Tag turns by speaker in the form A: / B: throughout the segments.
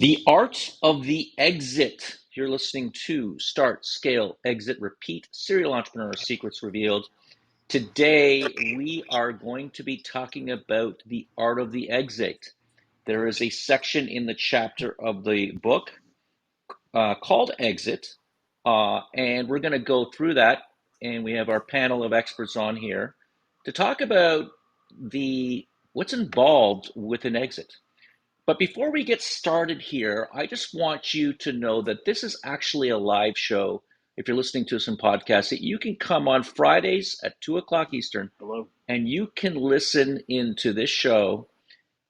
A: The art of the exit. You're listening to Start, Scale, Exit, Repeat, Serial Entrepreneur Secrets Revealed. Today, we are going to be talking about the art of the exit. There is a section in the chapter of the book called Exit, and we're going to go through that. And we have our panel of experts on here to talk about what's involved with an exit. But before we get started here, I just want you to know that this is actually a live show. If you're listening to us in podcasts, that you can come on Fridays at 2 o'clock Eastern.
B: Hello.
A: And you can listen into this show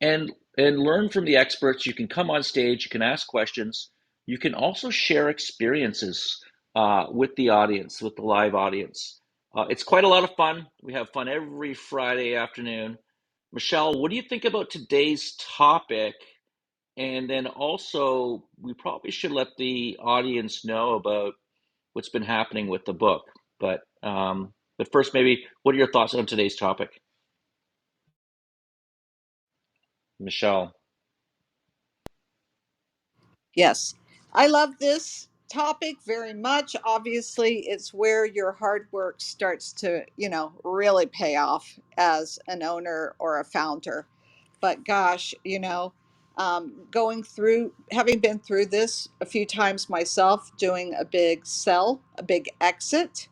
A: and learn from the experts. You can come on stage, you can ask questions. You can also share experiences with the audience, with the live audience. It's quite a lot of fun. We have fun every Friday afternoon. Michele, what do you think about today's topic? And then also, we probably should let the audience know about what's been happening with the book. But first, maybe, what are your thoughts on today's topic, Michele?
C: Yes, I love this topic very much. Obviously, it's where your hard work starts to, really pay off as an owner or a founder. But gosh, going through, having been through this a few times myself, doing a big sell, a big exit,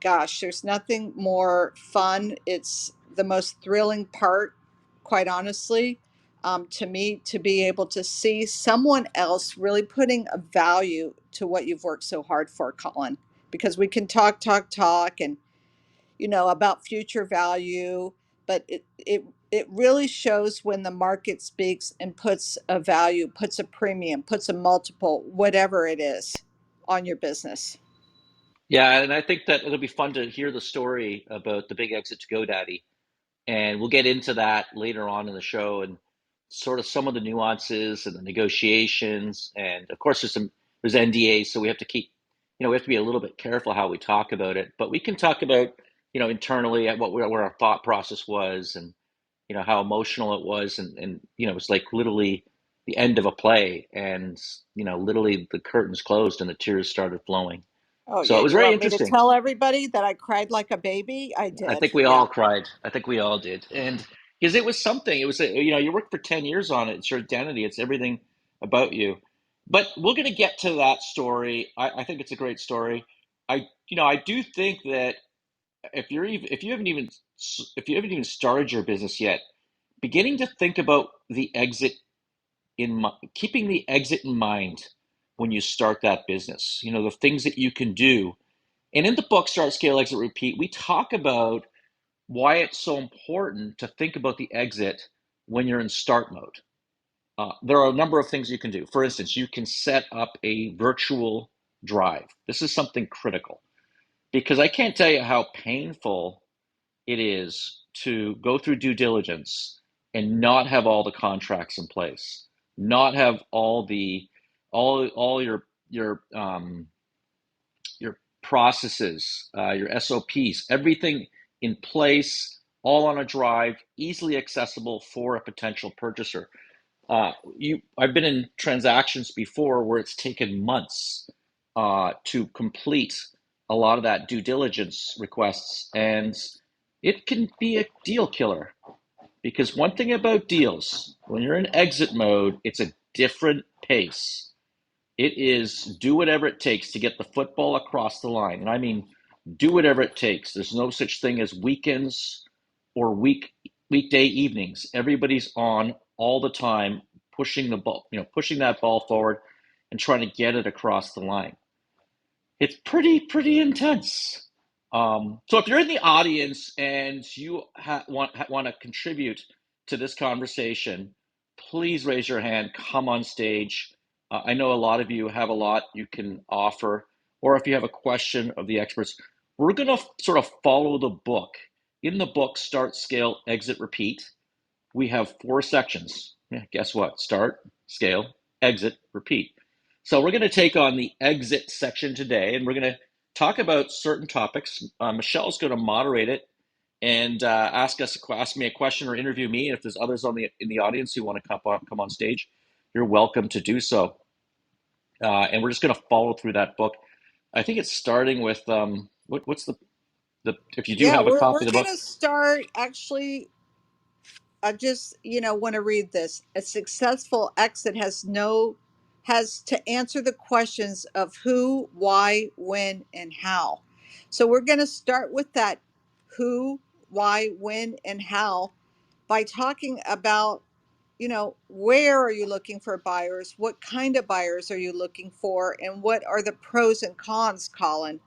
C: gosh, there's nothing more fun. It's the most thrilling part, quite honestly, to me, to be able to see someone else really putting a value to what you've worked so hard for, Colin. Because we can talk, and about future value, but it really shows when the market speaks and puts a value, puts a premium, puts a multiple, whatever it is, on your business.
A: Yeah, and I think that it'll be fun to hear the story about the big exit to GoDaddy, and we'll get into that later on in the show and sort of some of the nuances and the negotiations. And of course, there's NDAs, so we have to we have to be a little bit careful how we talk about it. But we can talk about, internally at where our thought process was, and how emotional it was, and it was like literally the end of a play, and literally the curtains closed and the tears started flowing.
C: Oh,
A: So
C: yeah.
A: it was
C: You
A: very
C: want me to
A: interesting.
C: tell everybody that I cried like a baby? I
A: I
C: did.
A: think we
C: Yeah.
A: all cried. I think we all did. And because it was something, you worked for 10 years on it. It's your identity. It's everything about you. But we're going to get to that story. I think it's a great story. I do think that if you haven't even started your business yet, beginning to think about the exit keeping the exit in mind when you start that business, the things that you can do. And in the book, Start, Scale, Exit, Repeat, we talk about why it's so important to think about the exit when you're in start mode. There are a number of things you can do. For instance, you can set up a virtual drive. This is something critical because I can't tell you how painful it is to go through due diligence and not have all the contracts in place, not have all your processes, your SOPs, everything in place, all on a drive, easily accessible for a potential purchaser. I've been in transactions before where it's taken months to complete a lot of that due diligence requests, and it can be a deal killer. Because one thing about deals, when you're in exit mode, it's a different pace. It is do whatever it takes to get the football across the line. And I mean, do whatever it takes. There's no such thing as weekends or weekday evenings. Everybody's on all the time, pushing the ball, pushing that ball forward and trying to get it across the line. It's pretty intense. So if you're in the audience and you want to contribute to this conversation, please raise your hand, come on stage. I know a lot of you have a lot you can offer, or if you have a question of the experts, we're going to sort of follow the book. In the book, Start, Scale, Exit, Repeat, we have 4 sections. Yeah, guess what? Start, scale, exit, repeat. So we're going to take on the exit section today, and we're going to talk about certain topics. Michelle's going to moderate it and ask me a question or interview me. If there's others in the audience who want to come on stage, you're welcome to do so. And we're just going to follow through that book. I think it's starting with what's the if you do
C: Yeah,
A: have a
C: we're
A: copy of the book.
C: gonna start actually. I just, want to read this. A successful exit has to answer the questions of who, why, when, and how. So we're going to start with that who, why, when, and how by talking about, where are you looking for buyers? What kind of buyers are you looking for? And what are the pros and cons, Colin,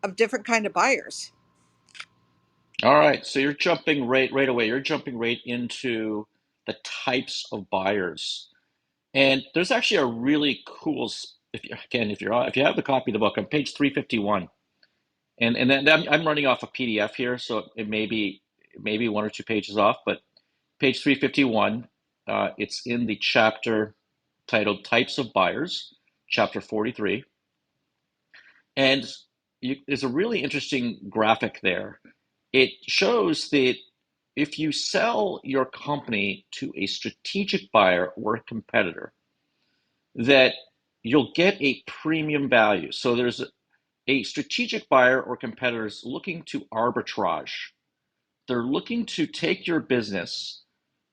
C: of different kind of buyers?
A: All right, so you're jumping right away. You're jumping right into the types of buyers. And there's actually a really cool, if you, again, if you have the copy of the book on page 351, and then I'm running off a PDF here, so it may be one or two pages off, but page 351, it's in the chapter titled Types of Buyers, chapter 43, and there's a really interesting graphic there. It shows that if you sell your company to a strategic buyer or a competitor, that you'll get a premium value. So there's a strategic buyer or competitors looking to arbitrage. They're looking to take your business.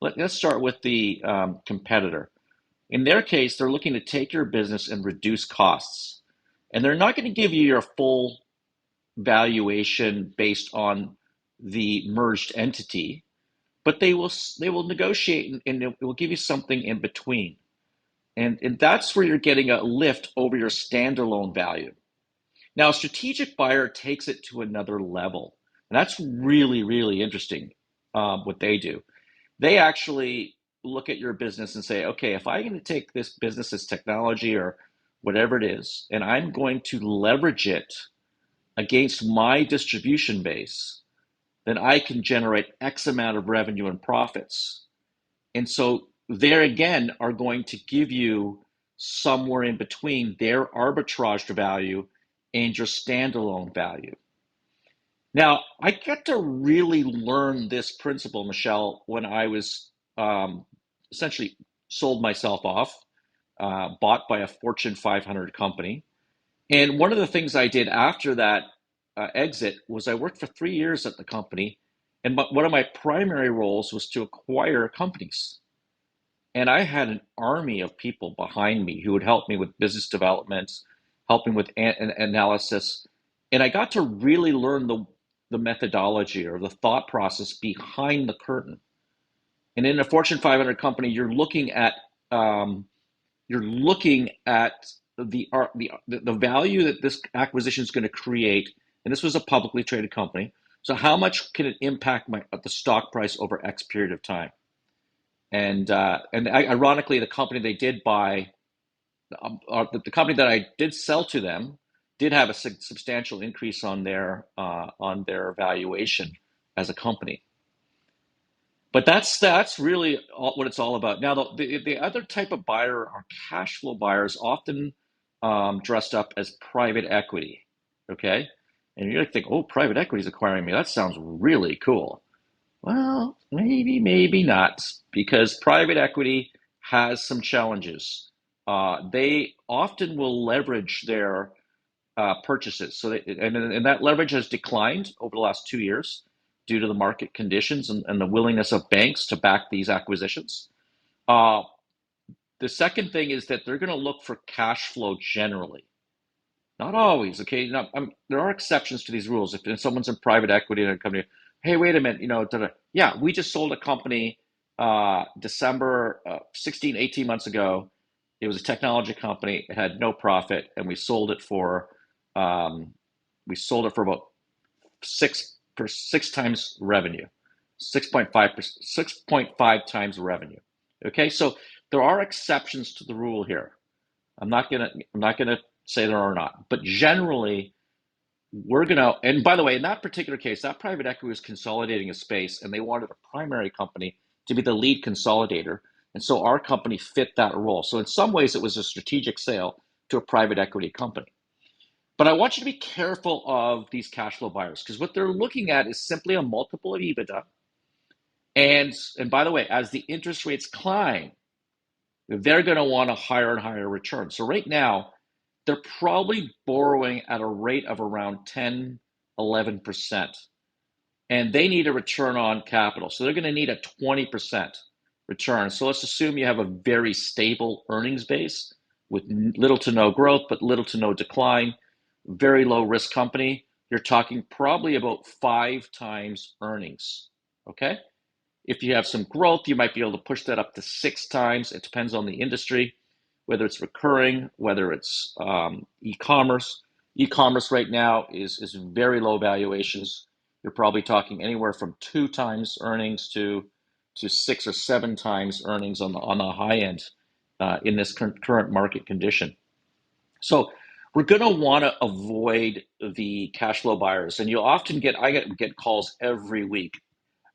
A: Let's start with the competitor. In their case, they're looking to take your business and reduce costs. And they're not going to give you your full valuation based on the merged entity, but they will negotiate and it will give you something in between. And that's where you're getting a lift over your standalone value. Now, a strategic buyer takes it to another level. And that's really, really interesting what they do. They actually look at your business and say, okay, if I'm going to take this business's technology or whatever it is, and I'm going to leverage it against my distribution base, then I can generate X amount of revenue and profits. And so there again are going to give you somewhere in between their arbitrage value and your standalone value. Now, I got to really learn this principle, Michele, when I was um, essentially sold myself off, bought by a Fortune 500 company. And one of the things I did after that exit was I worked for 3 years at the company. And one of my primary roles was to acquire companies. And I had an army of people behind me who would help me with business development, helping with analysis. And I got to really learn the methodology or the thought process behind the curtain. And in a Fortune 500 company, um, you're looking at the value that this acquisition is going to create. And this was a publicly traded company. So how much can it impact the stock price over X period of time? And ironically, the company they did buy, the company that I did sell to them, did have a substantial increase on their valuation as a company. But that's really what it's all about. Now, the other type of buyer are cash flow buyers, often dressed up as private equity. Okay, and you're gonna think, oh, private equity is acquiring me. That sounds really cool. Well, maybe, maybe not, because private equity has some challenges. They often will leverage their purchases. And that leverage has declined over the last 2 years due to the market conditions and the willingness of banks to back these acquisitions. Uh, the second thing is that they're going to look for cash flow generally. Not always, okay? Now, there are exceptions to these rules. If someone's in private equity in a company, hey, wait a minute, yeah, we just sold a company December 16, 18 months ago. It was a technology company. It had no profit, and um, we sold it for about six times revenue, 6.5 times revenue. Okay, so there are exceptions to the rule here. I'm not gonna say there are not, but generally we're gonna. And by the way, in that particular case, that private equity was consolidating a space, and they wanted a primary company to be the lead consolidator, and so our company fit that role. So in some ways, it was a strategic sale to a private equity company. But I want you to be careful of these cash flow buyers because what they're looking at is simply a multiple of EBITDA. And by the way, as the interest rates climb, they're going to want a higher and higher return. So right now, they're probably borrowing at a rate of around 10, 11%. And they need a return on capital. So they're going to need a 20% return. So let's assume you have a very stable earnings base with little to no growth, but little to no decline, very low risk company. You're talking probably about 5 times earnings. Okay. If you have some growth, you might be able to push that up to 6 times. It depends on the industry, whether it's recurring, whether it's e-commerce. E-commerce right now is very low valuations. You're probably talking anywhere from 2 times earnings to 6 or 7 times earnings on the high end in this current market condition. So we're going to want to avoid the cash flow buyers, and you'll often get calls every week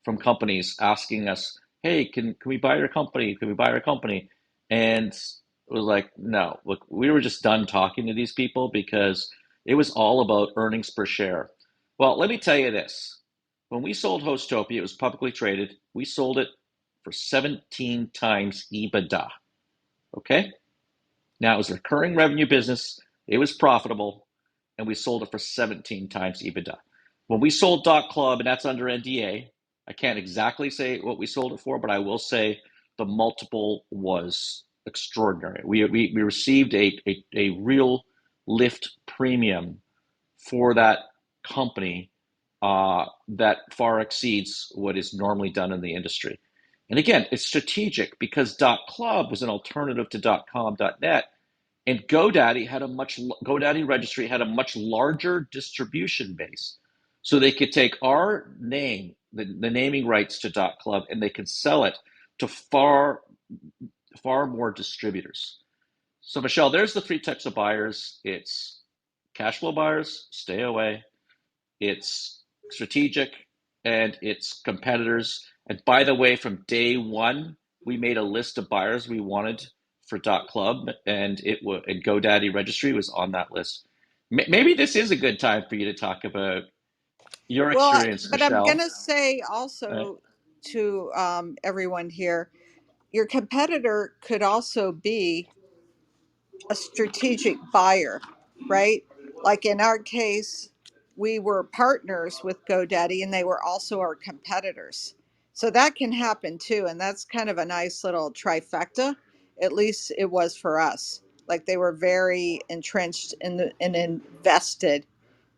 A: from companies asking us, "Hey, can we buy your company? Can we buy your company?" And it was like, no, look, we were just done talking to these people because it was all about earnings per share. Well, let me tell you this. When we sold Hostopia, it was publicly traded. We sold it for 17 times EBITDA. Okay? Now it was a recurring revenue business. It was profitable, and we sold it for 17 times EBITDA. When we sold Dot Club, and that's under NDA, I can't exactly say what we sold it for, but I will say the multiple was extraordinary. We received a real lift premium for that company that far exceeds what is normally done in the industry. And again, it's strategic because Dot Club was an alternative to .com.net, and GoDaddy registry had a much larger distribution base. So they could take our name, the naming rights to .club, and they could sell it to far more distributors. So Michele, there's the 3 types of buyers. It's cash flow buyers, stay away. It's strategic, and it's competitors. And by the way, from day one, we made a list of buyers we wanted for .club, and GoDaddy registry was on that list. Maybe this is a good time for you to talk about your
C: Well,
A: experience,
C: but I'm going
A: Michele.
C: to say
A: Uh,
C: also to everyone here, your competitor could also be a strategic buyer, right? Like in our case, we were partners with GoDaddy and they were also our competitors. So that can happen too. And that's kind of a nice little trifecta. At least it was for us. Like they were very entrenched and invested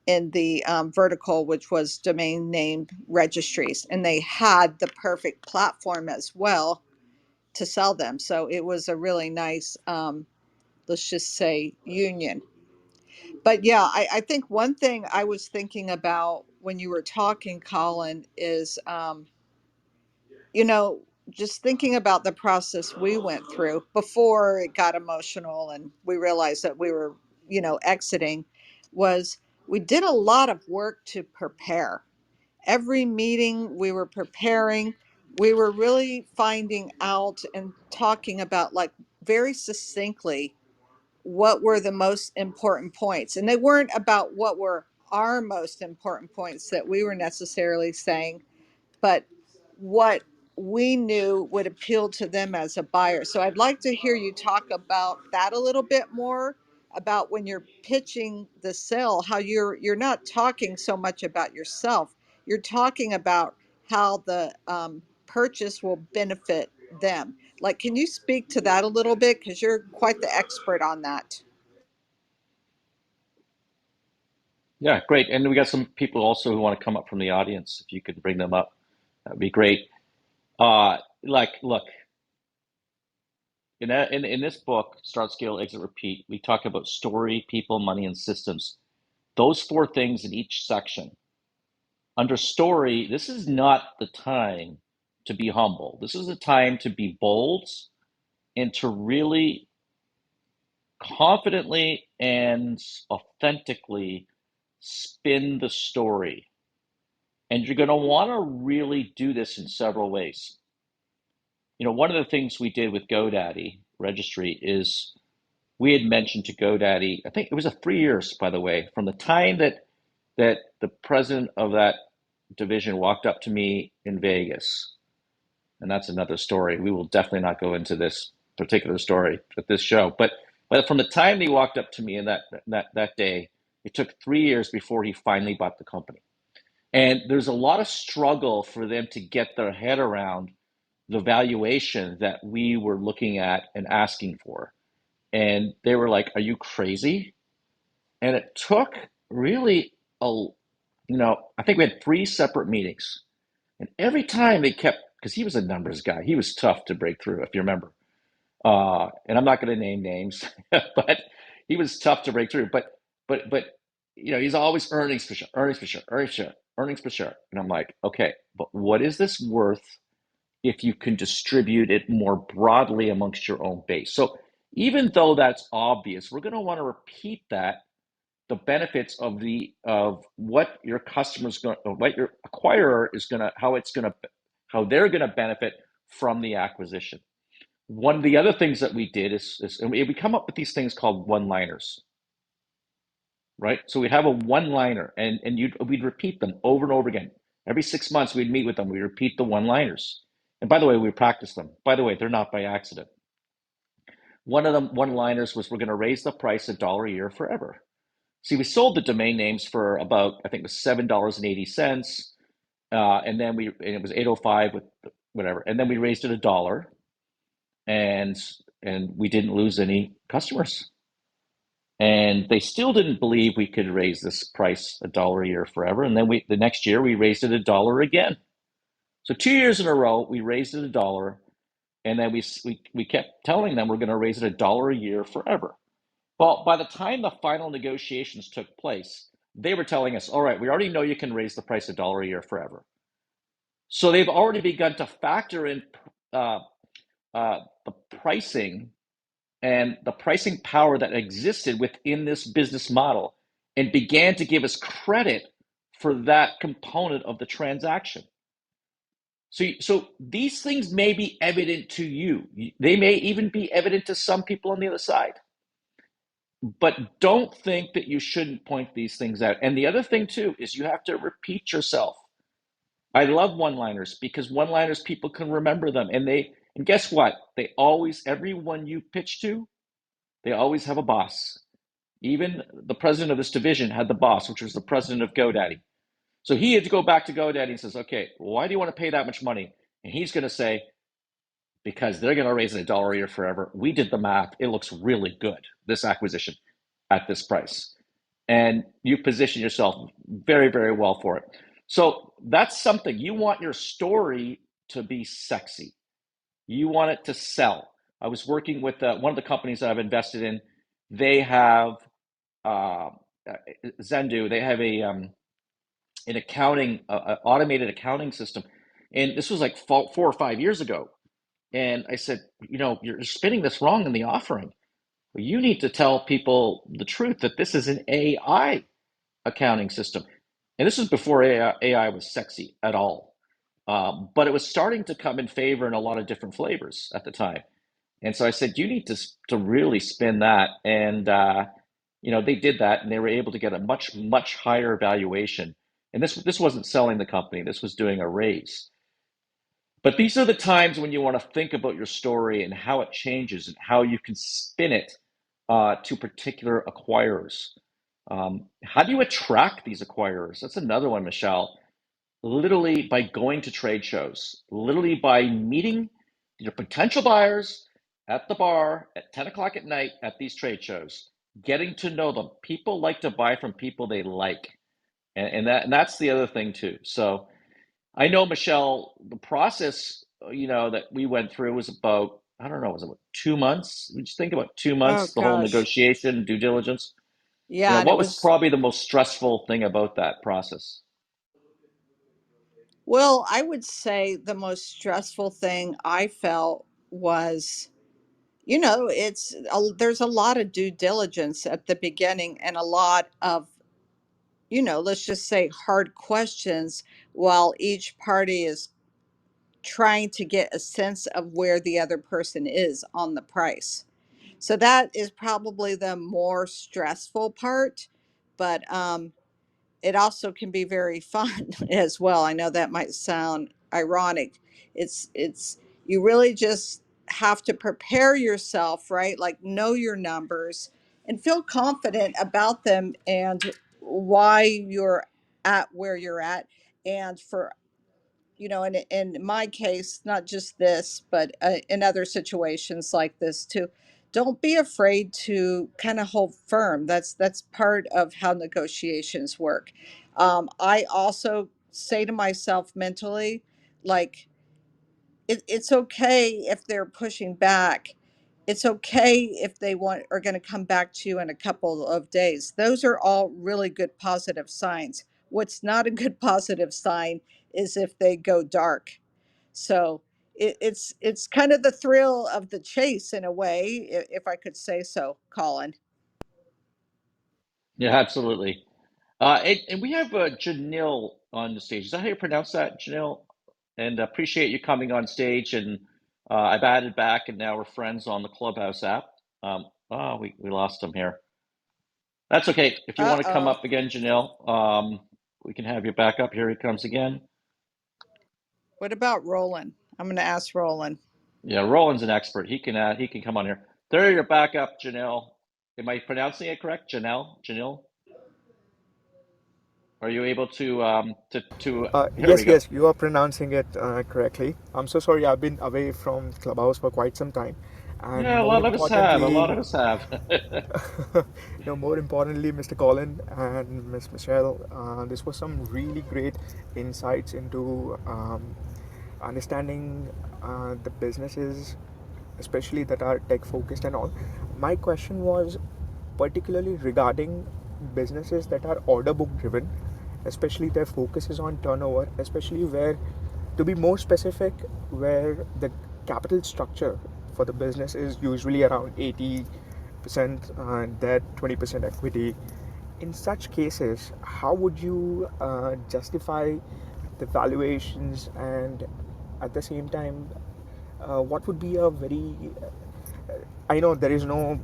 C: in the vertical, which was domain name registries. And they had the perfect platform as well to sell them. So it was a really nice let's just say union. But yeah, I think one thing I was thinking about when you were talking, Colin, is you know, just thinking about the process we went through before it got emotional and we realized that we were, exiting, was we did a lot of work to prepare. Every meeting we were preparing, we were really finding out and talking about, like, very succinctly what were the most important points. And they weren't about what were our most important points that we were necessarily saying, but what we knew would appeal to them as a buyer. So I'd like to hear you talk about that a little bit more, about when you're pitching the sale, how you're not talking so much about yourself. You're talking about how the purchase will benefit them. Like, can you speak to that a little bit? Because you're quite the expert on that.
A: yeah, great. And we got some people also who want to come up from the audience. If you could bring them up, that'd be great. Look, in this book, Start, Scale, Exit, Repeat, we talk about story, people, money, and systems. Those 4 things in each section. Under story, this is not the time to be humble. This is the time to be bold and to really confidently and authentically spin the story. And you're going to want to really do this in several ways. One of the things we did with GoDaddy registry is we had mentioned to GoDaddy, I think it was a 3 years, by the way, from the time that the president of that division walked up to me in Vegas, and that's another story. We will definitely not go into this. particular story at this show. But from the time he walked up to me in that day, it took 3 years before he finally bought the company. And there's a lot of struggle for them to get their head around the valuation that we were looking at and asking for. And they were like, "Are you crazy?" And it took really I think we had three separate meetings. And every time they kept, because he was a numbers guy, he was tough to break through, if you remember. And I'm not going to name names, but he was tough to break through. But he's always earnings per share, earnings per share, earnings per share, earnings per share. And I'm like, okay, but what is this worth if you can distribute it more broadly amongst your own base? So even though that's obvious, we're going to want to repeat that, the benefits of what your customers going, what your acquirer is going to, how they're going to benefit from the acquisition. One of the other things that we did is and we come up with these things called one-liners, right? So we'd have a one-liner, and we'd repeat them over and over again. Every 6 months, we'd meet with them. We repeat the one-liners, and by the way, we practice them. By the way, they're not by accident. One of the one-liners was, "We're going to raise the price $1 a year forever." See, we sold the domain names for about, I think it was $7.80, and then it was 805 with whatever, and then we raised it $1, and we didn't lose any customers. And they still didn't believe we could raise this price $1 a year forever. And then the next year we raised it $1 again. So 2 years in a row we raised it $1, and then we kept telling them we're going to raise it $1 a year forever. Well, by the time the final negotiations took place, they were telling us, "All right, we already know you can raise the price $1 a year forever." So they've already begun to factor in uh, the pricing and the pricing power that existed within this business model, and began to give us credit for that component of the transaction. So these things may be evident to you. They may even be evident to some people on the other side. But don't think that you shouldn't point these things out. And the other thing too is you have to repeat yourself. I love one-liners because one-liners, people can remember them, and guess what? They always, everyone you pitch to, they always have a boss. Even the president of this division had the boss, which was the president of GoDaddy. So he had to go back to GoDaddy and says, "Okay, why do you want to pay that much money?" And he's going to say, "Because they're going to raise it $1 a year forever. We did the math. It looks really good, this acquisition at this price." And you position yourself very, very well for it. So that's something. You want your story to be sexy. You want it to sell. I was working with one of the companies that I've invested in. They have uh, Zendu. They have an accounting, automated accounting system, and this was like 4 or 5 years ago. And I said, "You're spinning this wrong in the offering. Well, you need to tell people the truth that this is an AI accounting system." And this was before AI was sexy at all. But it was starting to come in favor in a lot of different flavors at the time. And so I said, "You need to really spin that." And they did that, and they were able to get a much, much higher valuation. And this wasn't selling the company, this was doing a raise. But these are the times when you want to think about your story and how it changes and how you can spin it to particular acquirers. How do you attract these acquirers? That's another one, Michelle. Literally by going to trade shows, literally by meeting your potential buyers at the bar at 10 o'clock at night at these trade shows, getting to know them. People like to buy from people they like. And that's the other thing too. So I know, Michelle, the process, that we went through was about, I don't know, was it about 2 months? We just think about two
C: Oh
A: months, the whole
C: gosh.
A: negotiation, due diligence.
C: Yeah, and it
A: What was
C: was,
A: probably the most stressful thing about that process?
C: well, I would say the most stressful thing I felt was, there's a lot of due diligence at the beginning and a lot of, let's just say hard questions while each party is trying to get a sense of where the other person is on the price. So that is probably the more stressful part, but it also can be very fun as well. I know that might sound ironic. It's you really just have to prepare yourself, right? Like know your numbers and feel confident about them and why you're at where you're at. And for, in my case, not just this, but in other situations like this too, don't be afraid to kind of hold firm. That's part of how negotiations work. I also say to myself mentally, like, it's okay if they're pushing back. It's okay if they are going to come back to you in a couple of days. Those are all really good positive signs. What's not a good positive sign is if they go dark. So it's kind of the thrill of the chase in a way, if I could say so, Colin.
A: Yeah, absolutely. And we have Janelle on the stage. Is that how you pronounce that, Janelle? And appreciate you coming on stage. And I've added back, and now we're friends on the Clubhouse app. We lost him here. That's okay. If you want to come
C: Uh-oh.
A: up again, Janelle, we can have you back up. Here he comes again.
C: What about Roland? I'm going to ask Roland.
A: Yeah, Roland's an expert. He can come on here. There, you're back up, Janelle. Am I pronouncing it correct? Janelle? Are you able to here we
B: Yes,
A: go.
B: yes, you are pronouncing it correctly. I'm so sorry, I've been away from Clubhouse for quite some time. And
A: Yeah, a
B: more
A: lot of us have. A
B: importantly,
A: lot of us have.
B: more importantly, Mr. Colin and Miss Michelle, this was some really great insights into understanding the businesses, especially that are tech focused and all. My question was particularly regarding businesses that are order book driven, especially their focus is on turnover, especially where, to be more specific, where the capital structure for the business is usually around 80% debt, 20% equity. In such cases, how would you justify the valuations, and at the same time, what would be a very, I know there is no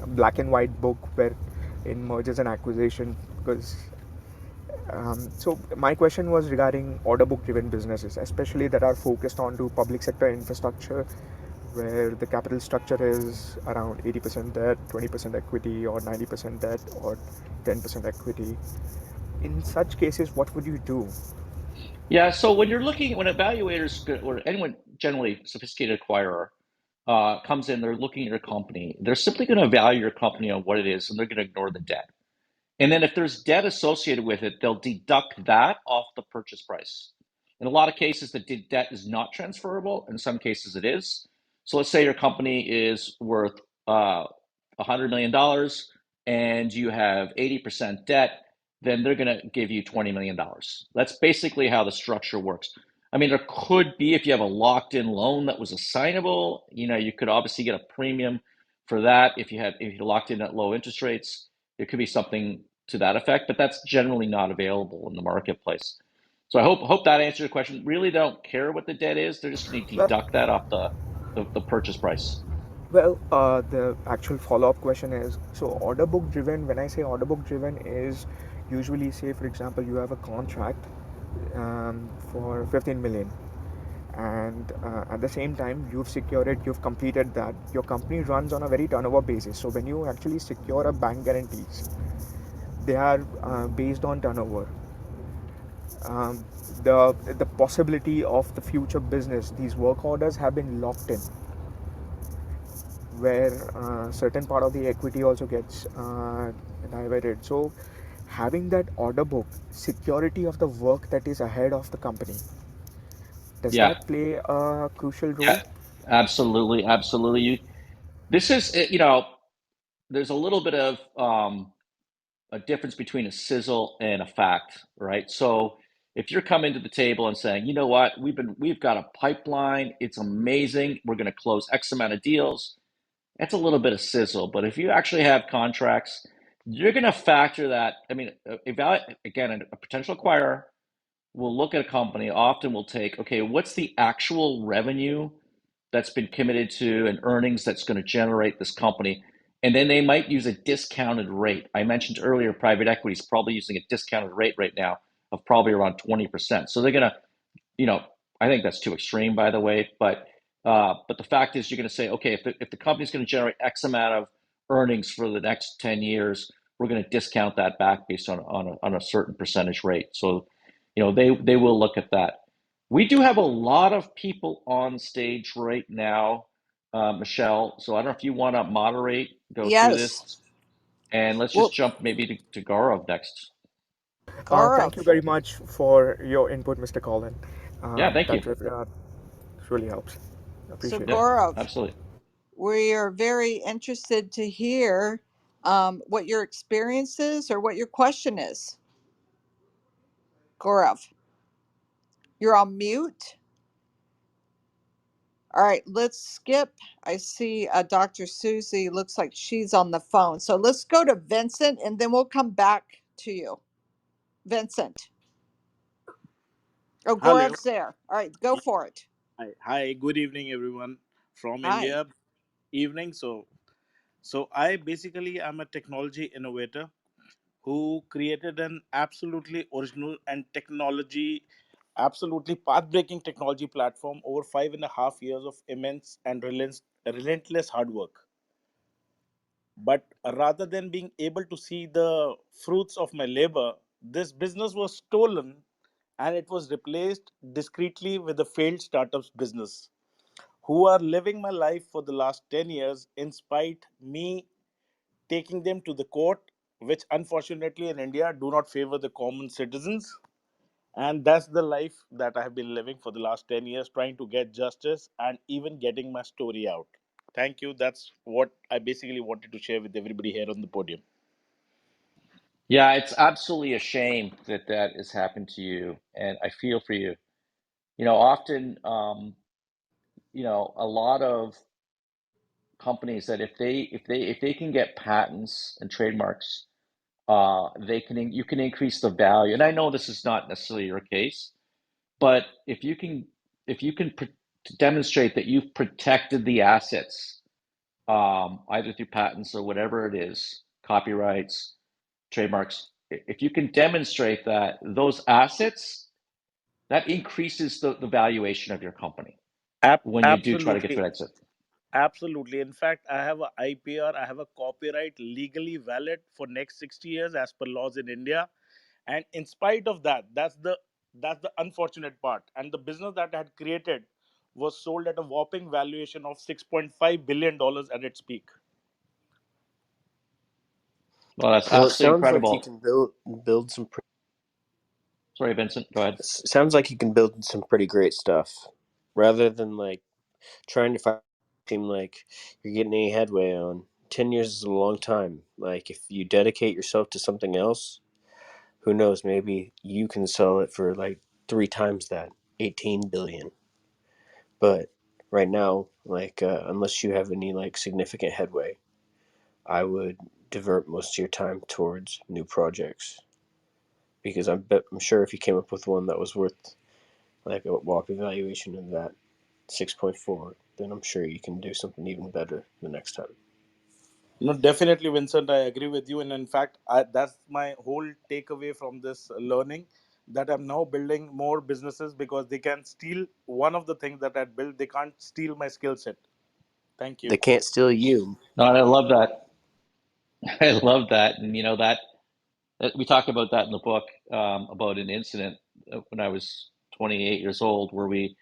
B: black and white book where in mergers and acquisition, because so my question was regarding order book driven businesses, especially that are focused onto public sector infrastructure, where the capital structure is around 80% debt, 20% equity, or 90% debt, or 10% equity. In such cases, what would you do?
A: Yeah, so when evaluators or anyone generally sophisticated acquirer comes in, they're looking at your company. They're simply going to value your company on what it is, and they're going to ignore the debt. And then if there's debt associated with it, they'll deduct that off the purchase price. In a lot of cases, the debt is not transferable. In some cases, it is. So let's say your company is worth $100 million dollars and you have 80% debt, then they're going to give you $20 million dollars. That's basically how the structure works. I mean, there could be, if you have a locked in loan that was assignable, you could obviously get a premium for that if you locked in at low interest rates. There could be something to that effect, but that's generally not available in the marketplace. So I hope that answers your question. Really don't care what the debt is. They're just going to
B: Well,
A: deduct that off the purchase price.
B: the actual follow-up question is, so order book driven, when I say order book driven, is usually, say for example, you have a contract for 15 million, and at the same time you've secured it, you've completed that. Your company runs on a very turnover basis, so when you actually secure a bank guarantees, they are based on turnover. um, the possibility of the future business, these work orders have been locked in, where certain part of the equity also gets diverted. So having that order book security of the work that is ahead of the company, does
A: Yeah,
B: that play a crucial role?
A: yeah, absolutely, absolutely. This is, there's a little bit of a difference between a sizzle and a fact, right? So if you're coming to the table and saying, you know what, we've got a pipeline, it's amazing, we're going to close X amount of deals, that's a little bit of sizzle. But if you actually have contracts, you're going to factor that. I mean, evaluate again, a potential acquirer will look at a company, often will take, okay, what's the actual revenue that's been committed to and earnings that's going to generate this company? And then they might use a discounted rate. I mentioned earlier, private equity is probably using a discounted rate right now of probably around 20%. So they're going to, you know, I think that's too extreme, by the way, but But the fact is, you're going to say, okay, if the company's going to generate X amount of earnings for the next 10 years, we're going to discount that back based on a certain percentage rate. So, they will look at that. We do have a lot of people on stage right now, Michele. So I don't know if you want to moderate, go through
C: Yes.
A: this, and let's just
C: Well,
A: jump maybe to Gaurav next.
B: Thank you
C: Gaurav.
B: very much for your input, Mr. Colin.
A: Yeah, thank you.
B: That really helps.
C: So,
B: Appreciate it.
A: Yeah,
C: Gaurav,
A: absolutely.
C: we are very interested to hear what your experience is or what your question is. Gaurav, you're on mute. All right, let's skip. I see Dr. Susie looks like she's on the phone. So let's go to Vincent and then we'll come back to you. Vincent. Oh,
D: Hello.
C: Gaurav's there. All right, go for it.
D: Hi. Good evening, everyone from
C: Hi.
D: India. Evening. So I basically am a technology innovator who created an absolutely original and absolutely path-breaking technology platform over 5.5 years of immense and relentless hard work. But rather than being able to see the fruits of my labor, this business was stolen and it was replaced discreetly with a failed startups business who are living my life for the last 10 years in spite me taking them to the court, which unfortunately in India do not favor the common citizens. And that's the life that I have been living for the last 10 years, trying to get justice and even getting my story out. Thank you. That's what I basically wanted to share with everybody here on the podium.
A: Yeah, it's absolutely a shame that that has happened to you, and I feel for you. Often, a lot of companies that if they can get patents and trademarks, you can increase the value. And I know this is not necessarily your case, but if you can demonstrate that you've protected the assets, either through patents or whatever it is, copyrights, trademarks, if you can demonstrate that those assets, that increases the valuation of your company when you do try to get to
D: Absolutely.
A: an exit.
D: Absolutely. In fact, I have a IPR, I have a copyright legally valid for next 60 years as per laws in India. And in spite of that, that's the unfortunate part. And the business that I had created was sold at a whopping valuation of $6.5 billion at its peak.
A: Well, that's
E: Well, it
A: absolutely
E: sounds like you
A: incredible.
E: can build some.
A: Sorry, Vincent, go ahead.
E: Sounds like you can build some pretty great stuff, rather than like trying to seem like you're getting any headway on. 10 years is a long time. Like if you dedicate yourself to something else, who knows? Maybe you can sell it for like 3 times that, 18 billion. But right now, like unless you have any like significant headway, I would divert most of your time towards new projects because I'm sure if you came up with one that was worth like a walk evaluation of that 6.4, then I'm sure you can do something even better the next time.
D: No, definitely, Vincent, I agree with you. And in fact, that's my whole takeaway from this learning, that I'm now building more businesses because they can steal one of the things that I built. They can't steal my skill set. Thank
E: They
D: you.
E: can't steal you.
A: No, I love that. I love that, and that we talk about that in the book, about an incident when I was 28 years old, where we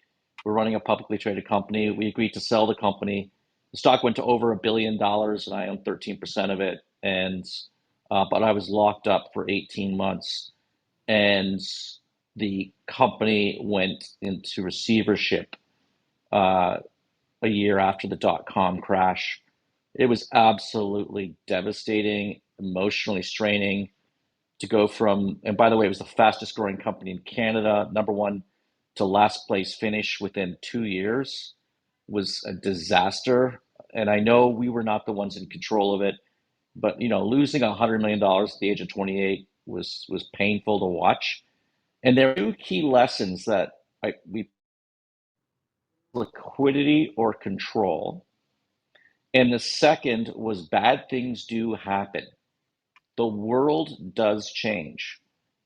A: were running a publicly traded company. We agreed to sell the company. The stock went to over $1 billion, and I owned 13% of it. And but I was locked up for 18 months, and the company went into receivership uh, a year after the dot-com crash. It was absolutely devastating, emotionally straining to go from, and by the way, it was the fastest growing company in Canada, number one to last place finish within 2 years was a disaster. And I know we were not the ones in control of it, but losing $100 million at the age of 28 was painful to watch. And there are two key lessons that we liquidity or control. And the second was bad things do happen. The world does change.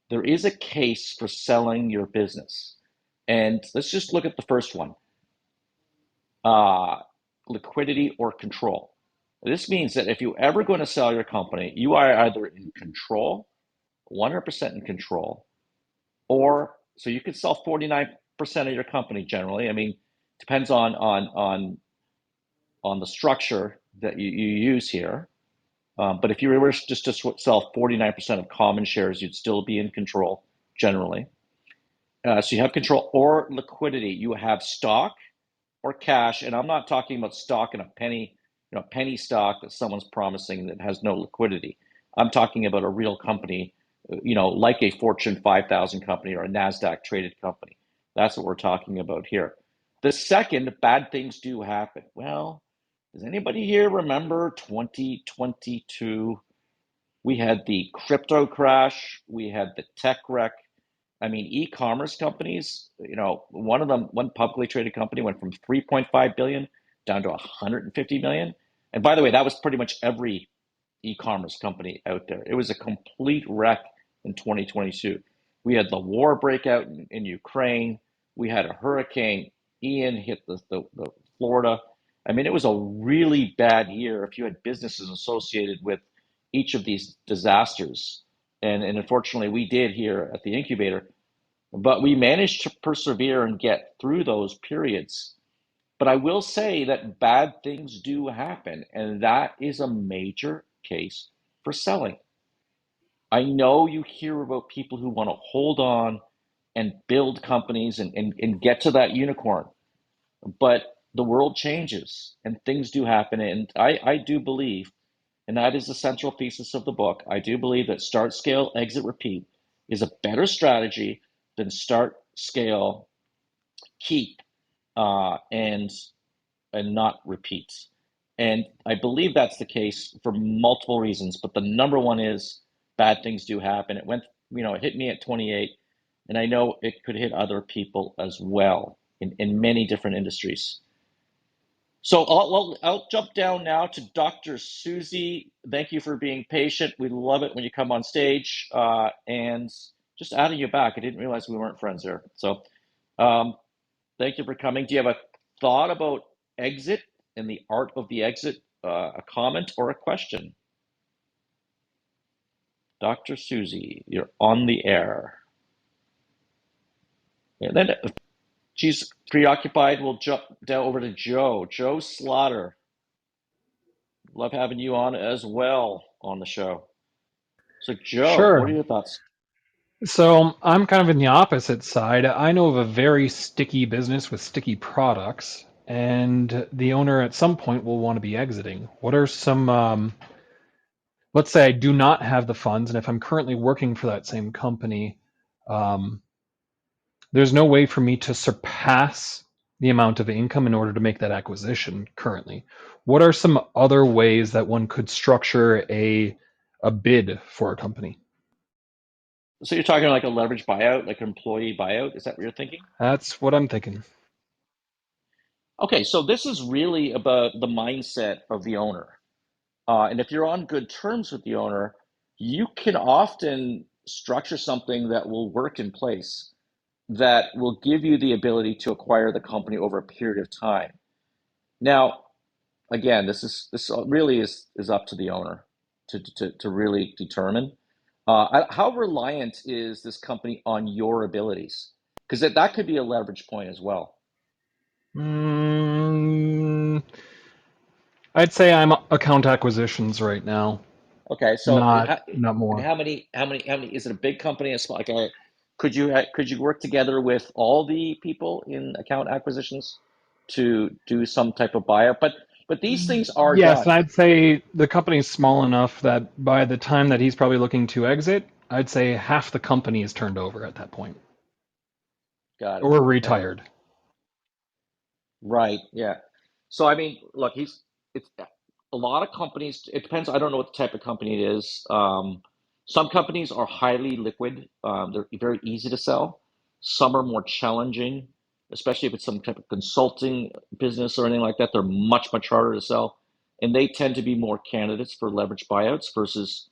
A: There is a case for selling your business. And let's just look at the first one. uh, liquidity, or control. This means that if you're ever going to sell your company, you are either in control, 100% in control, or so you could sell 49% of your company generally. I mean, depends on the structure that you use here. But if you were just to sell 49% of common shares, you'd still be in control generally. So you have control or liquidity. You have stock or cash, and I'm not talking about stock in a penny, penny stock that someone's promising that has no liquidity. I'm talking about a real company, like a Fortune 5,000 company or a NASDAQ traded company. That's what we're talking about here. The second, bad things do happen. Well, does anybody here remember 2022? We had the crypto crash, we had the tech wreck. I mean, e-commerce companies, one publicly traded company went from 3.5 billion down to 150 million. And by the way, that was pretty much every e-commerce company out there. It was a complete wreck in 2022. We had the war breakout in Ukraine. We had a hurricane. Ian hit the Florida. I mean, it was a really bad year if you had businesses associated with each of these disasters. And unfortunately, we did here at the incubator, but we managed to persevere and get through those periods. But I will say that bad things do happen, and that is a major case for selling. I know you hear about people who want to hold on and build companies and get to that unicorn, but the world changes and things do happen. And I do believe, and that is the central thesis of the book, I do believe that start, scale, exit, repeat is a better strategy than start, scale, keep, and not repeat. And I believe that's the case for multiple reasons, but the number one is bad things do happen. It hit me at 28, and I know it could hit other people as well in many different industries. So I'll jump down now to Dr. Susie. Thank you for being patient. We love it when you come on stage, and just adding you back. I didn't realize we weren't friends there. So um, thank you for coming. Do you have a thought about exit and the art of the exit, a comment or a question? Dr. Susie, you're on the air. And then if she's preoccupied, we'll jump down over to Joe. Joe Slaughter. Love having you on as well on the show. So, Joe, what are
F: Sure.
A: your thoughts?
F: So I'm kind of in the opposite side. I know of a very sticky business with sticky products, and the owner at some point will want to be exiting. What are some, let's say I do not have the funds, and if I'm currently working for that same company, um, there's no way for me to surpass the amount of income in order to make that acquisition currently. What are some other ways that one could structure a bid for a company?
A: So, you're talking like a leverage buyout, like an employee buyout? Is that what you're thinking?
F: That's what I'm thinking.
A: Okay, so this is really about the mindset of the owner. And if you're on good terms with the owner, you can often structure something that will work in place that will give you the ability to acquire the company over a period of time. Now, again, this really is up to the owner to really determine. How reliant is this company on your abilities? Because that could be a leverage point as well.
F: Mm, I'd say I'm account acquisitions right now,
A: Okay, so
F: not
A: and
F: more.
A: how many is it a big company, a small, could you work together with all the people in account acquisitions to do some type of buyout? But these things are
F: Yes, and
A: done.
F: I'd say the company's small enough that by the time that he's probably looking to exit, I'd say half the company is turned over at that point
A: Got it.
F: or
A: Okay.
F: retired.
A: Right. Yeah. So I mean, look, it's a lot of companies. It depends. I don't know what the type of company it is. Some companies are highly liquid. They're very easy to sell. Some are more challenging, especially if it's some type of consulting business or anything like that. They're much harder to sell, and they tend to be more candidates for leverage buyouts versus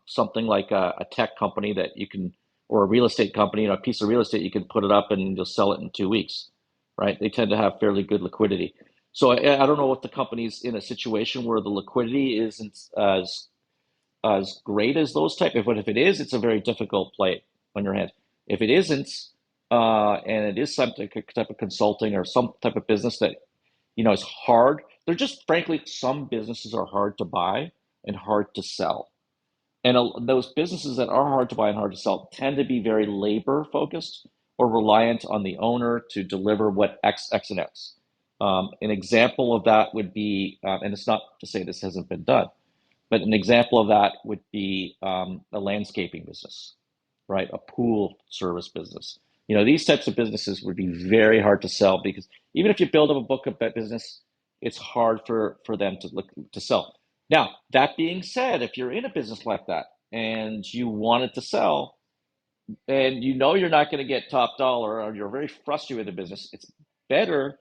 A: something like a tech company that you can, or a real estate company, a piece of real estate you can put it up and you'll sell it in 2 weeks. right? They tend to have fairly good liquidity. So I don't know if the company's in a situation where the liquidity isn't as great as those type. But if it is, it's a very difficult play on your hand. If it isn't, and it is some type of consulting or some type of business that is hard. They're just frankly, some businesses are hard to buy and hard to sell. And those businesses that are hard to buy and hard to sell tend to be very labor focused or reliant on the owner to deliver what X and X. An example of that would be, and it's not to say this hasn't been done, but an example of that would be a landscaping business, right? A pool service business. These types of businesses would be very hard to sell because even if you build up a book of that business, it's hard for them to sell. Now, that being said, if you're in a business like that and you want it to sell, and you're not going to get top dollar, or you're very frustrated with the business, it's better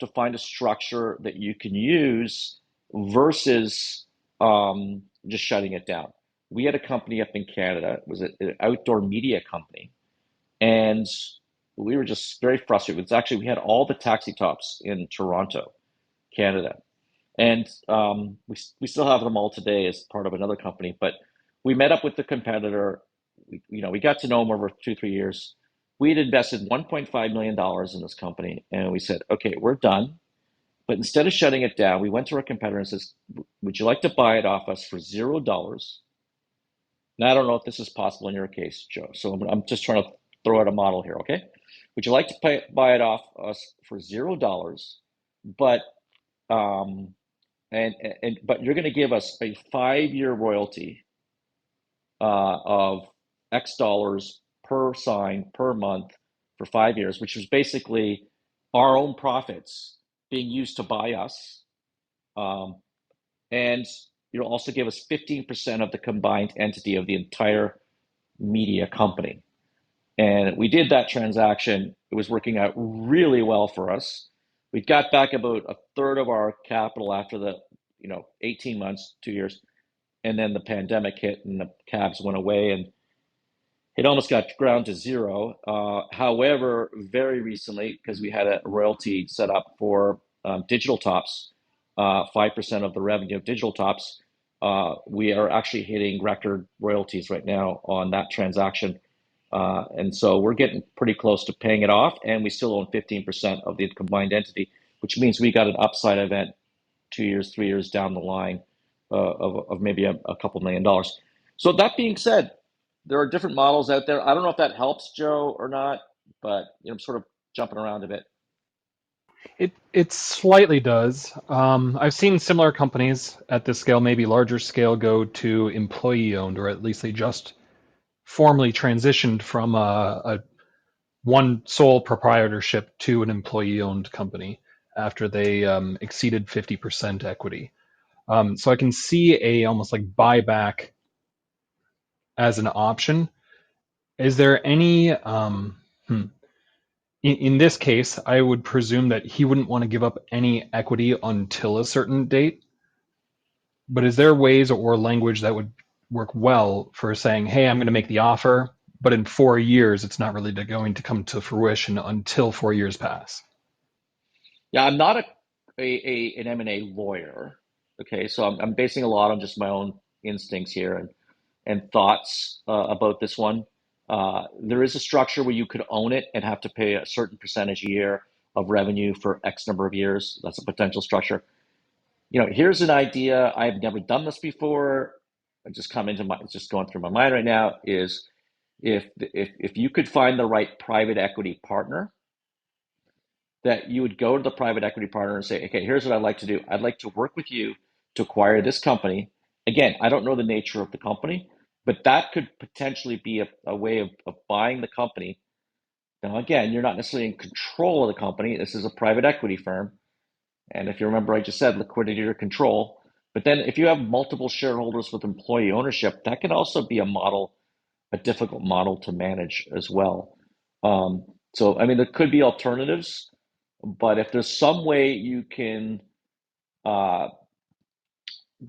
A: to find a structure that you can use versus just shutting it down. We had a company up in Canada. It was an outdoor media company, and we were just very frustrated. It's actually, we had all the taxi tops in Toronto, Canada, and we still have them all today as part of another company. But we met up with the competitor. We got to know them over 2-3 years. We had invested $1.5 million in this company, and we said, okay, we're done. But instead of shutting it down, we went to our competitor and says, would you like to buy it off us for $0? Now, I don't know if this is possible in your case, Joe. So I'm just trying to throw out a model here, okay? Would you like to buy it off us for $0? But but you're going to give us a 5-year royalty of X dollars per sign per month for 5 years, which is basically our own profits being used to buy us. And you'll also give us 15% of the combined entity of the entire media company. And we did that transaction. It was working out really well for us. We got back about a third of our capital after the 18 months, 2 years. And then the pandemic hit and the cabs went away and it almost got ground to zero. However, very recently, because we had a royalty set up for digital tops, 5% of the revenue of digital tops, we are actually hitting record royalties right now on that transaction. And so we're getting pretty close to paying it off, and we still own 15% of the combined entity, which means we got an upside event 2 years, 3 years down the line of maybe a couple $1,000,000. So that being said, there are different models out there. I don't know if that helps, Joe, or not, but I'm sort of jumping around a bit.
F: It slightly does. I've seen similar companies at this scale, maybe larger scale, go to employee owned, or at least they just formally transitioned from a one sole proprietorship to an employee owned company after they exceeded 50% equity. So I can see a almost like buyback as an option. Is there any in this case, I would presume that he wouldn't want to give up any equity until a certain date. But is there ways or language that would work well for saying, hey, I'm going to make the offer, but in 4 years, it's not really going to come to fruition until 4 years pass?
A: Yeah, I'm not an M&A lawyer. Okay, so I'm basing a lot on just my own instincts here and thoughts about this one. There is a structure where you could own it and have to pay a certain percentage a year of revenue for X number of years. That's a potential structure. Here's an idea. I've never done this before. It's just going through my mind right now. Is if you could find the right private equity partner, that you would go to the private equity partner and say, okay, here's what I'd like to do. I'd like to work with you to acquire this company. Again, I don't know the nature of the company, but that could potentially be a way of buying the company. Now, again, you're not necessarily in control of the company. This is a private equity firm. And if you remember, I just said liquidity or control. But then if you have multiple shareholders with employee ownership, that can also be a difficult model to manage as well. So, I mean, there could be alternatives, but if there's some way you can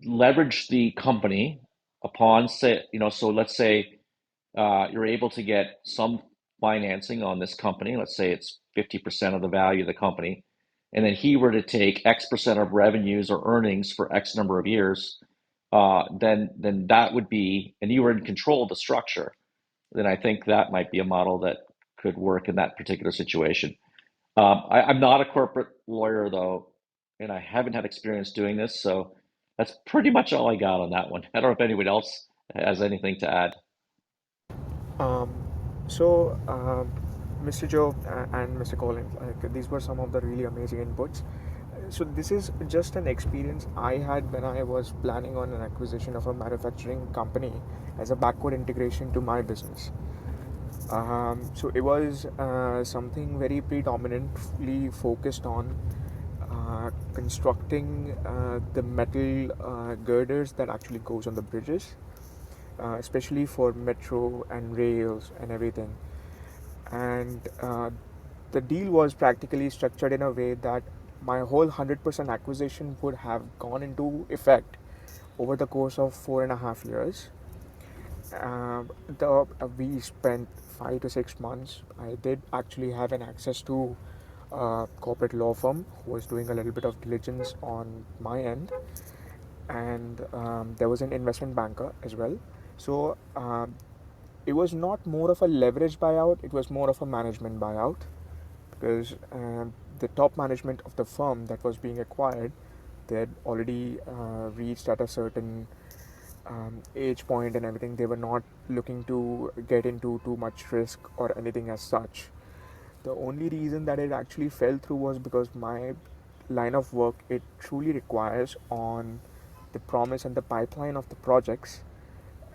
A: leverage the company upon, say, so let's say you're able to get some financing on this company. Let's say it's 50% of the value of the company, and then he were to take X percent of revenues or earnings for X number of years, then that would be, and you were in control of the structure, then I think that might be a model that could work in that particular situation. I'm not a corporate lawyer though, and I haven't had experience doing this, so that's pretty much all I got on that one. I don't know if anyone else has anything to add.
B: Um, so, Mr. Joe and Mr. Colin, like, these were some of the really amazing inputs. So this is just an experience I had when I was planning on an acquisition of a manufacturing company as a backward integration to my business. So it was something very predominantly focused on constructing the metal girders that actually goes on the bridges, especially for metro and rails and everything. And the deal was practically structured in a way that my whole 100% acquisition would have gone into effect over the course of 4.5 years. We spent 5 to 6 months. I did actually have an access to a corporate law firm who was doing a little bit of diligence on my end, and there was an investment banker as well. So it was not more of a leverage buyout; it was more of a management buyout, because the top management of the firm that was being acquired, they had already reached at a certain age point and everything. They were not looking to get into too much risk or anything as such. The only reason that it actually fell through was because my line of work, it truly requires on the promise and the pipeline of the projects,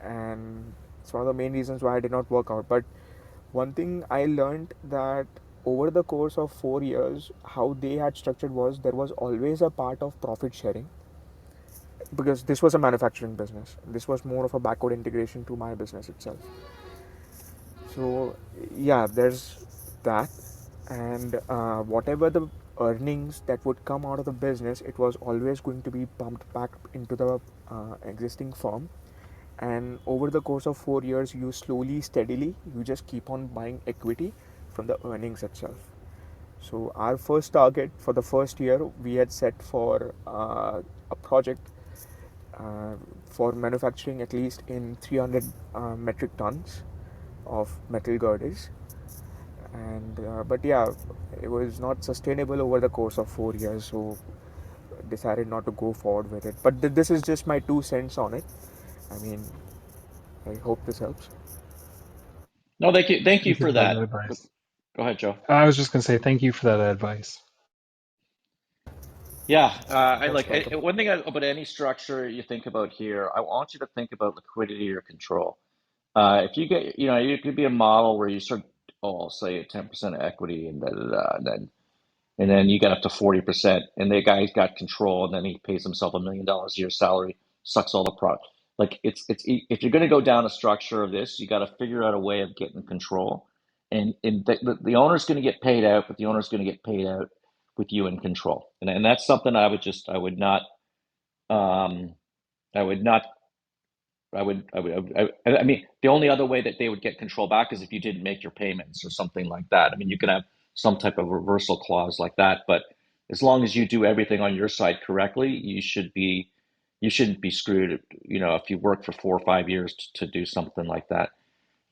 B: and it's one of the main reasons why I did not work out. But one thing I learned, that over the course of 4 years, how they had structured was there was always a part of profit sharing, because this was a manufacturing business. This was more of a backward integration to my business itself. So yeah, there's that, and whatever the earnings that would come out of the business, it was always going to be pumped back into the existing firm. And over the course of 4 years, you slowly, steadily, you just keep on buying equity from the earnings itself. So our first target for the first year, we had set for a project uh, for manufacturing at least in 300 metric tons of metal girders. And but yeah, it was not sustainable over the course of 4 years, so decided not to go forward with it. But this is just my 2 cents on it. I mean, I hope this helps.
A: No, thank you
F: Thank you
A: for
F: for that
A: that.
F: advice.
A: Go ahead, Joe.
F: I was just going to say thank you for that advice.
A: Yeah, I
B: Most
A: like
B: welcome.
A: one thing about any structure you think about here. I want you to think about liquidity or control. If you get, you could be a model where you sort of, oh, say 10% equity and da, da, da, and then you get up to 40%, and the guy's got control, and then he pays himself $1 million a year salary, sucks all the product. Like if you're going to go down a structure of this, you got to figure out a way of getting control, and the owner's going to get paid out, but the owner's going to get paid out with you in control, and that's something um, I would not I mean, the only other way that they would get control back is if you didn't make your payments or something like that. I mean, you can have some type of reversal clause like that, but as long as you do everything on your side correctly, you shouldn't be screwed, if you work for 4 or 5 years to do something like that.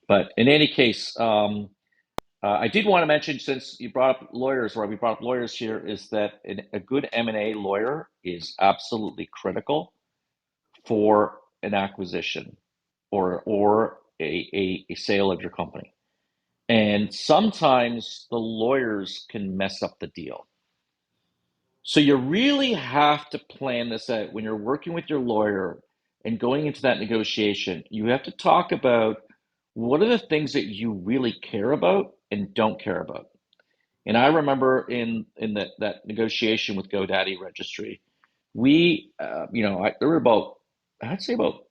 A: But in any case, I did want to mention, since you brought up lawyers, or we brought up lawyers here, is that a good M&A lawyer is absolutely critical for an acquisition or a sale of your company. And sometimes the lawyers can mess up the deal. So you really have to plan this out when you're working with your lawyer and going into that negotiation. You have to talk about what are the things that you really care about and don't care about. And I remember in that negotiation with GoDaddy Registry, we there were about, I'd say about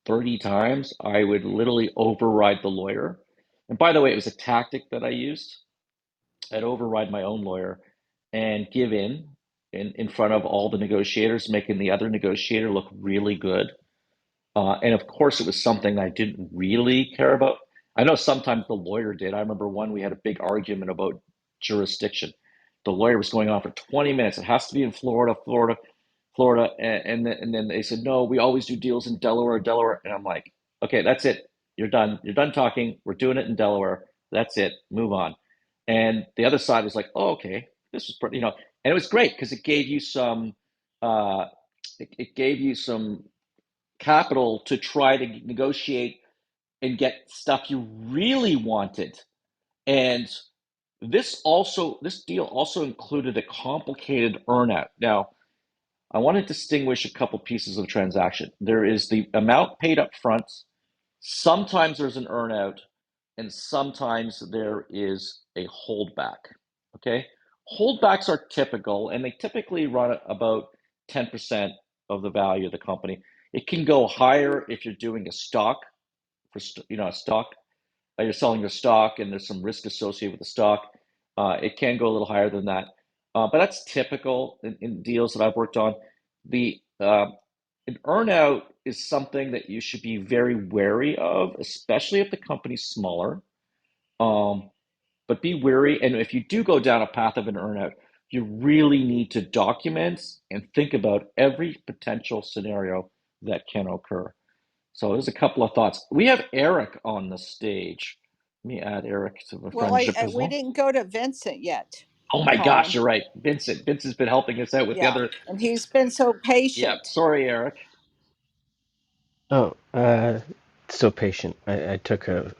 A: 30 times I would literally override the lawyer. And by the way, it was a tactic that I used. I'd override my own lawyer and give in front of all the negotiators, making the other negotiator look really good. And of course, it was something I didn't really care about. I know sometimes the lawyer did. I remember one, we had a big argument about jurisdiction. The lawyer was going on for 20 minutes. It has to be in Florida, Florida, Florida. And then they said, no, we always do deals in Delaware, Delaware. And I'm like, okay, that's it. You're done. You're done talking. We're doing it in Delaware. That's it. Move on. And the other side was like, oh, okay, this is pretty, and it was great because uh, it gave you some capital to try to negotiate and get stuff you really wanted. And this deal also included a complicated earnout. Now, I want to distinguish a couple pieces of the transaction. There is the amount paid up front. Sometimes there's an earnout, and sometimes there is a holdback. Okay, holdbacks are typical, and they typically run at about 10% of the value of the company. It can go higher if you're doing a stock for a stock. You're selling your stock, and there's some risk associated with the stock. It can go a little higher than that, but that's typical in deals that I've worked on. The An earnout is something that you should be very wary of, especially if the company's smaller. Um, but be wary, and if you do go down a path of an earnout, you really need to document and think about every potential scenario that can occur. So there's a couple of thoughts. We have Eric on the stage. Let me add Eric to the
C: Well,
A: friendship as
C: we
A: well.
C: didn't go to Vincent yet,
A: Oh my gosh,
C: Colin.
A: you're right. Vincent. Vincent's been helping us out with the
C: Yeah,
A: other.
C: and he's been so
A: Yeah,
C: patient.
A: sorry, Eric.
E: Oh, still patient. I took a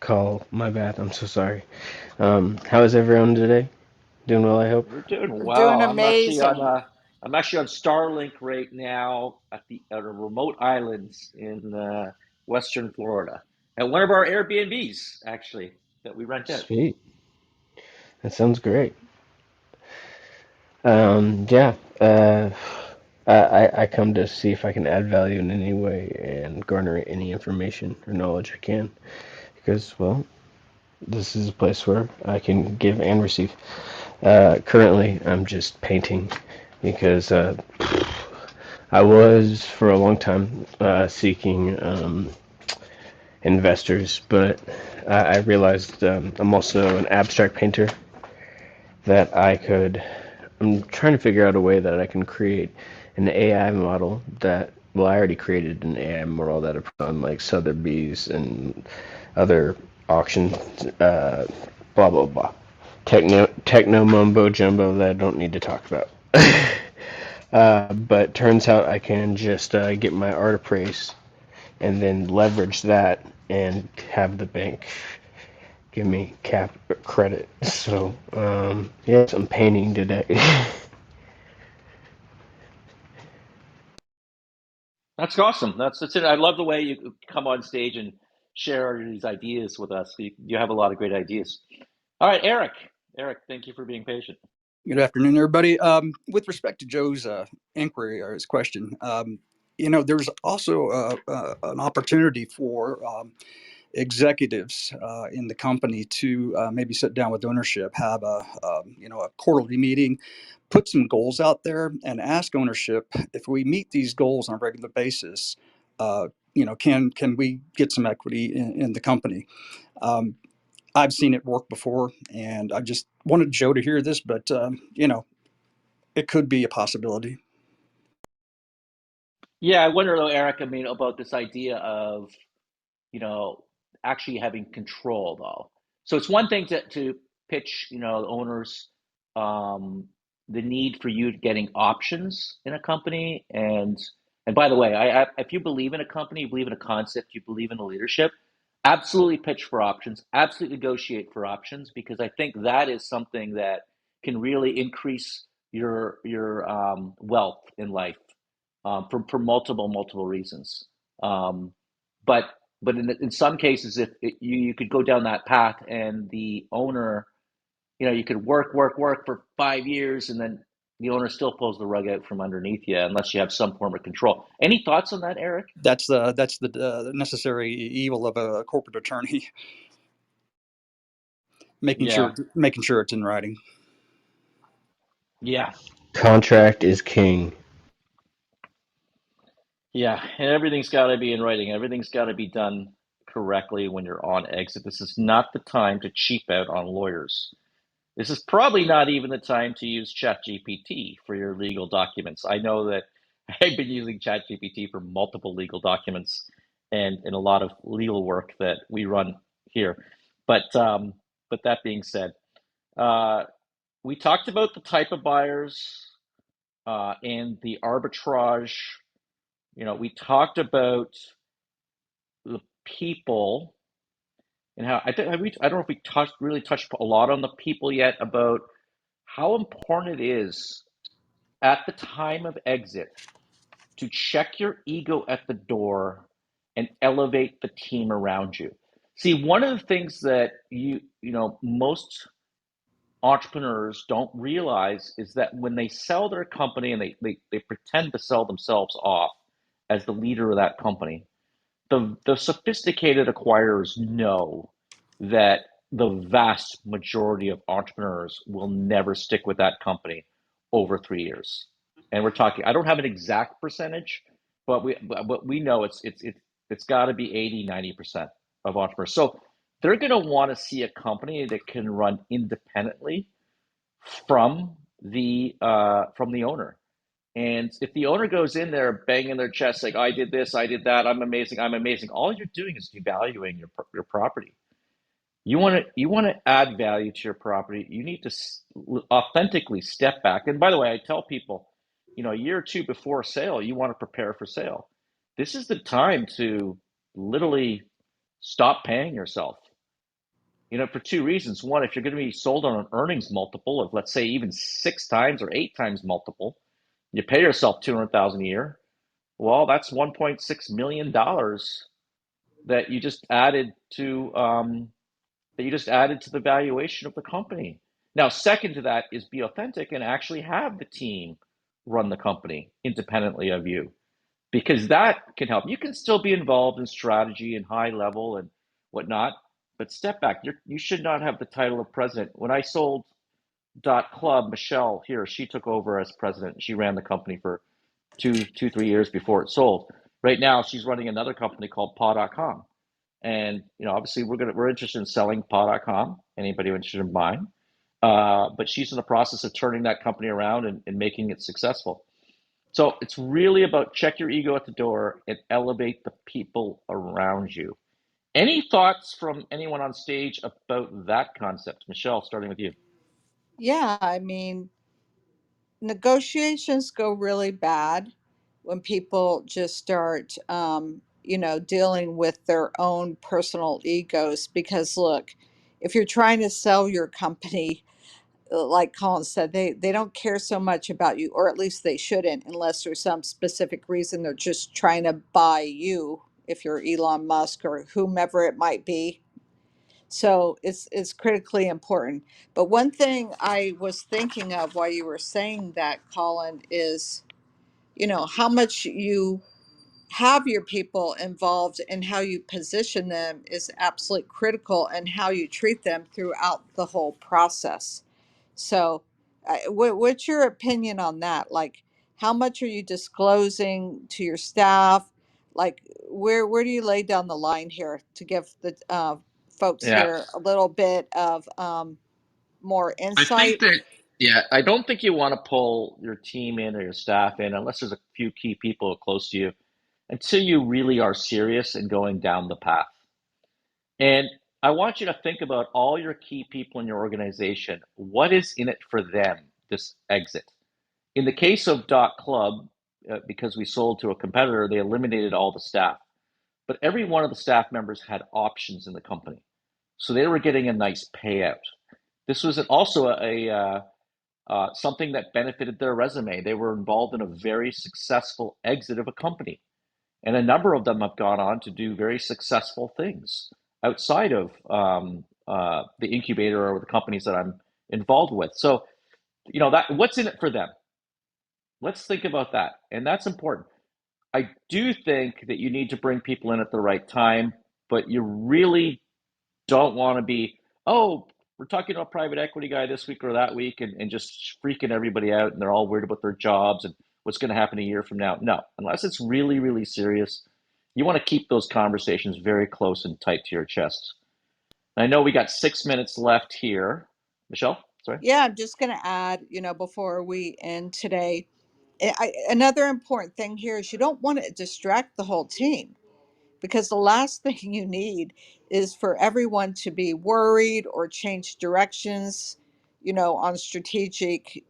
E: call. My bad. I'm so sorry. How is everyone today? Doing well, I hope.
A: We're doing
C: We're doing
A: well.
C: amazing.
A: I'm actually on Starlink right now at a remote islands in Western Florida at one of our Airbnbs actually that we rent out.
E: Sweet. That sounds great. Yeah. I come to see if I can add value in any way and garner any information or knowledge I can. Because, well, this is a place where I can give and receive. Currently, I'm just painting because I was for a long time seeking investors, but I realized I'm also an abstract painter that I could. I'm trying to figure out a way that I can create an AI model that. Well, I already created an AI model that I put on like Sotheby's and other auctions, blah blah blah. Techno mumbo jumbo that I don't need to talk about. But turns out I can just get my art appraised and then leverage that and have the bank give me cap credit. So yes, I'm painting today.
A: That's awesome. That's it. I love the way you come on stage and share these ideas with us. You have a lot of great ideas. All right, Eric. Eric, thank you for being patient.
G: Good afternoon, everybody. With respect to Joe's inquiry or his question, there's also an opportunity for executives in the company to maybe sit down with ownership, have a quarterly meeting, put some goals out there, and ask ownership if we meet these goals on a regular basis. Can we get some equity in the company? Um, I've seen it work before, and I just wanted Joe to hear this, but it could be a possibility.
A: Yeah, I wonder though, Eric, I mean, about this idea of you know, actually having control though. So it's one thing to pitch, owners, um, the need for you getting options in a company. And by the way, if you believe in a company, you believe in a concept, you believe in a leadership, absolutely pitch for options, absolutely negotiate for options, because I think that is something that can really increase your wealth in life for multiple reasons. Um, but but in some cases, if you could go down that path and the owner, you could work for 5 years, and then the owner still pulls the rug out from underneath you unless you have some form of control. Any thoughts on that, Eric?
G: That's the necessary evil of a corporate attorney, making
A: Yeah,
G: sure making sure it's in writing.
A: yeah,
E: Contract is king.
A: yeah. And everything's got to be in writing. Everything's got to be done correctly when you're on exit. This is not the time to cheap out on lawyers. This is probably not even the time to use ChatGPT for your legal documents. I know that I've been using ChatGPT for multiple legal documents and in a lot of legal work that we run here. But that being said, uh, we talked about the type of buyers and the arbitrage. We talked about the people and how I think I don't know if we touched a lot on the people yet about how important it is at the time of exit to check your ego at the door and elevate the team around you. See, one of the things that most entrepreneurs don't realize is that when they sell their company and they pretend to sell themselves off as the leader of that company, the sophisticated acquirers know that the vast majority of entrepreneurs will never stick with that company over 3 years. And we're talking, I don't have an exact percentage, but we know it's got to be 80-90% of entrepreneurs. So they're going to want to see a company that can run independently from the owner. And if the owner goes in there banging their chest like, I did this, I did that, I'm amazing, all you're doing is devaluing your property. You want to add value to your property. You need to authentically step back. And by the way, I tell people, a year or two before sale, you want to prepare for sale. This is the time to literally stop paying yourself. For two reasons. One, if you're going to be sold on an earnings multiple of, let's say, even 6 times or 8 times multiple, you pay yourself 200,000 a year. Well, that's $1.6 million that you just added to the valuation of the company. Now, second to that is be authentic and actually have the team run the company independently of you, because that can help. You can still be involved in strategy and high level and whatnot, but step back. You should not have the title of president. When I sold .club, Michele here, she took over as president. She ran the company for 3 years before it sold. Right now, she's running another company called paw.com. And obviously, we're interested in selling paw.com. Anybody interested in buying? But she's in the process of turning that company around and making it successful. So it's really about check your ego at the door and elevate the people around you. Any thoughts from anyone on stage about that concept? Michele, starting with you.
C: Yeah, I mean, negotiations go really bad when people just start, dealing with their own personal egos. Because look, if you're trying to sell your company, like Colin said, they don't care so much about you, or at least they shouldn't, unless there's some specific reason they're just trying to buy you. If you're Elon Musk or whomever it might be, so it's critically important. But one thing I was thinking of while you were saying that, Colin, is how much you have your people involved and how you position them is absolutely critical, and how you treat them throughout the whole process. So, what's your opinion on that? Like, how much are you disclosing to your staff? Like, where do you lay down the line here to give the folks
A: Yeah,
C: here a little bit of more
A: I think
C: insight?
A: that, yeah, I don't think you want to pull your team in or your staff in unless there's a few key people close to you until you really are serious and going down the path. And I want you to think about all your key people in your organization. What is in it for them, this exit? In the case of Club, because we sold to a competitor, they eliminated all the staff. But every one of the staff members had options in the company. So they were getting a nice payout. This was also something that benefited their resume. They were involved in a very successful exit of a company. And a number of them have gone on to do very successful things outside of the incubator or the companies that I'm involved with. So, that what's in it for them? Let's think about that. And that's important. I do think that you need to bring people in at the right time, but you really don't want to be, oh, we're talking to a private equity guy this week or that week and just freaking everybody out and they're all worried about their jobs and what's going to happen a year from now. No, unless it's really, really serious, you want to keep those conversations very close and tight to your chest. And I know we got 6 minutes left here. Michele, Sorry.
C: Yeah, I'm just going to add, before we end today, another important thing here is you don't want to distract the whole team, because the last thing you need is for everyone to be worried or change directions, on strategic,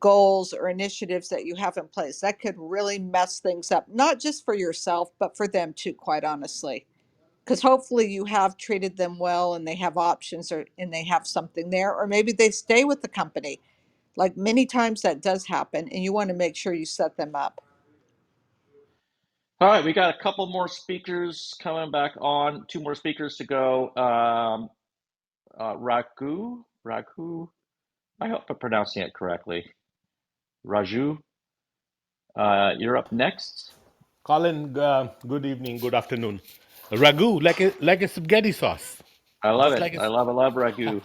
C: goals or initiatives that you have in place. That could really mess things up, not just for yourself, but for them too, quite honestly. Because hopefully you have treated them well and they have options, and they have something there, or maybe they stay with the company. Like many times that does happen, and you want to make sure you set them up.
A: All right, we got a couple more speakers coming back on. Two more speakers to go. Raghu. I hope I'm pronouncing it correctly. Raju, you're up next.
H: Colin, good evening, good afternoon. Ragu, like a spaghetti sauce,
A: I love
H: just
A: it.
H: like a
A: I love Raghu.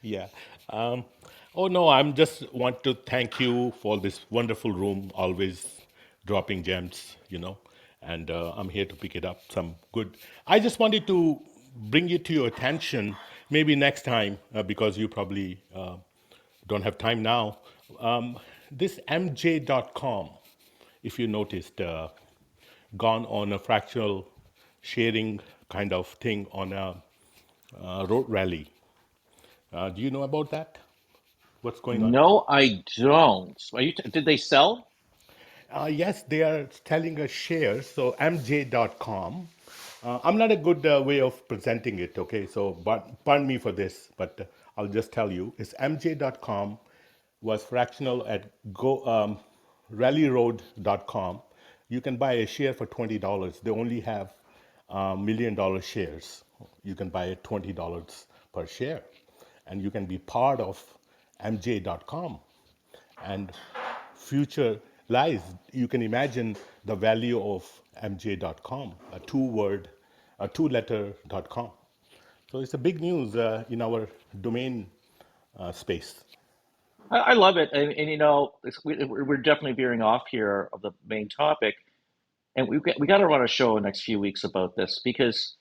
H: yeah. Um, oh no, I'm just want to thank you for this wonderful room, always dropping gems, and I'm here to pick it up. Some good. I just wanted to bring it to your attention, maybe next time, because you probably don't have time now. This MJ.com, if you noticed, gone on a fractional sharing kind of thing on a road rally. Do you know about that? What's going on?
A: No, I don't. Did they sell?
H: Yes, they are telling us shares. So mj.com. I'm not a good way of presenting it, okay? So, but pardon me for this, but I'll just tell you. It's mj.com was fractional at rallyroad.com. You can buy a share for $20. They only have $1 million shares. You can buy it $20 per share, and you can be part of mj.com. And future lies. You can imagine the value of mj.com, a two-letter.com. So it's a big news in our domain space.
A: I love it, and we're definitely veering off here of the main topic, and we got to run a show in the next few weeks about this because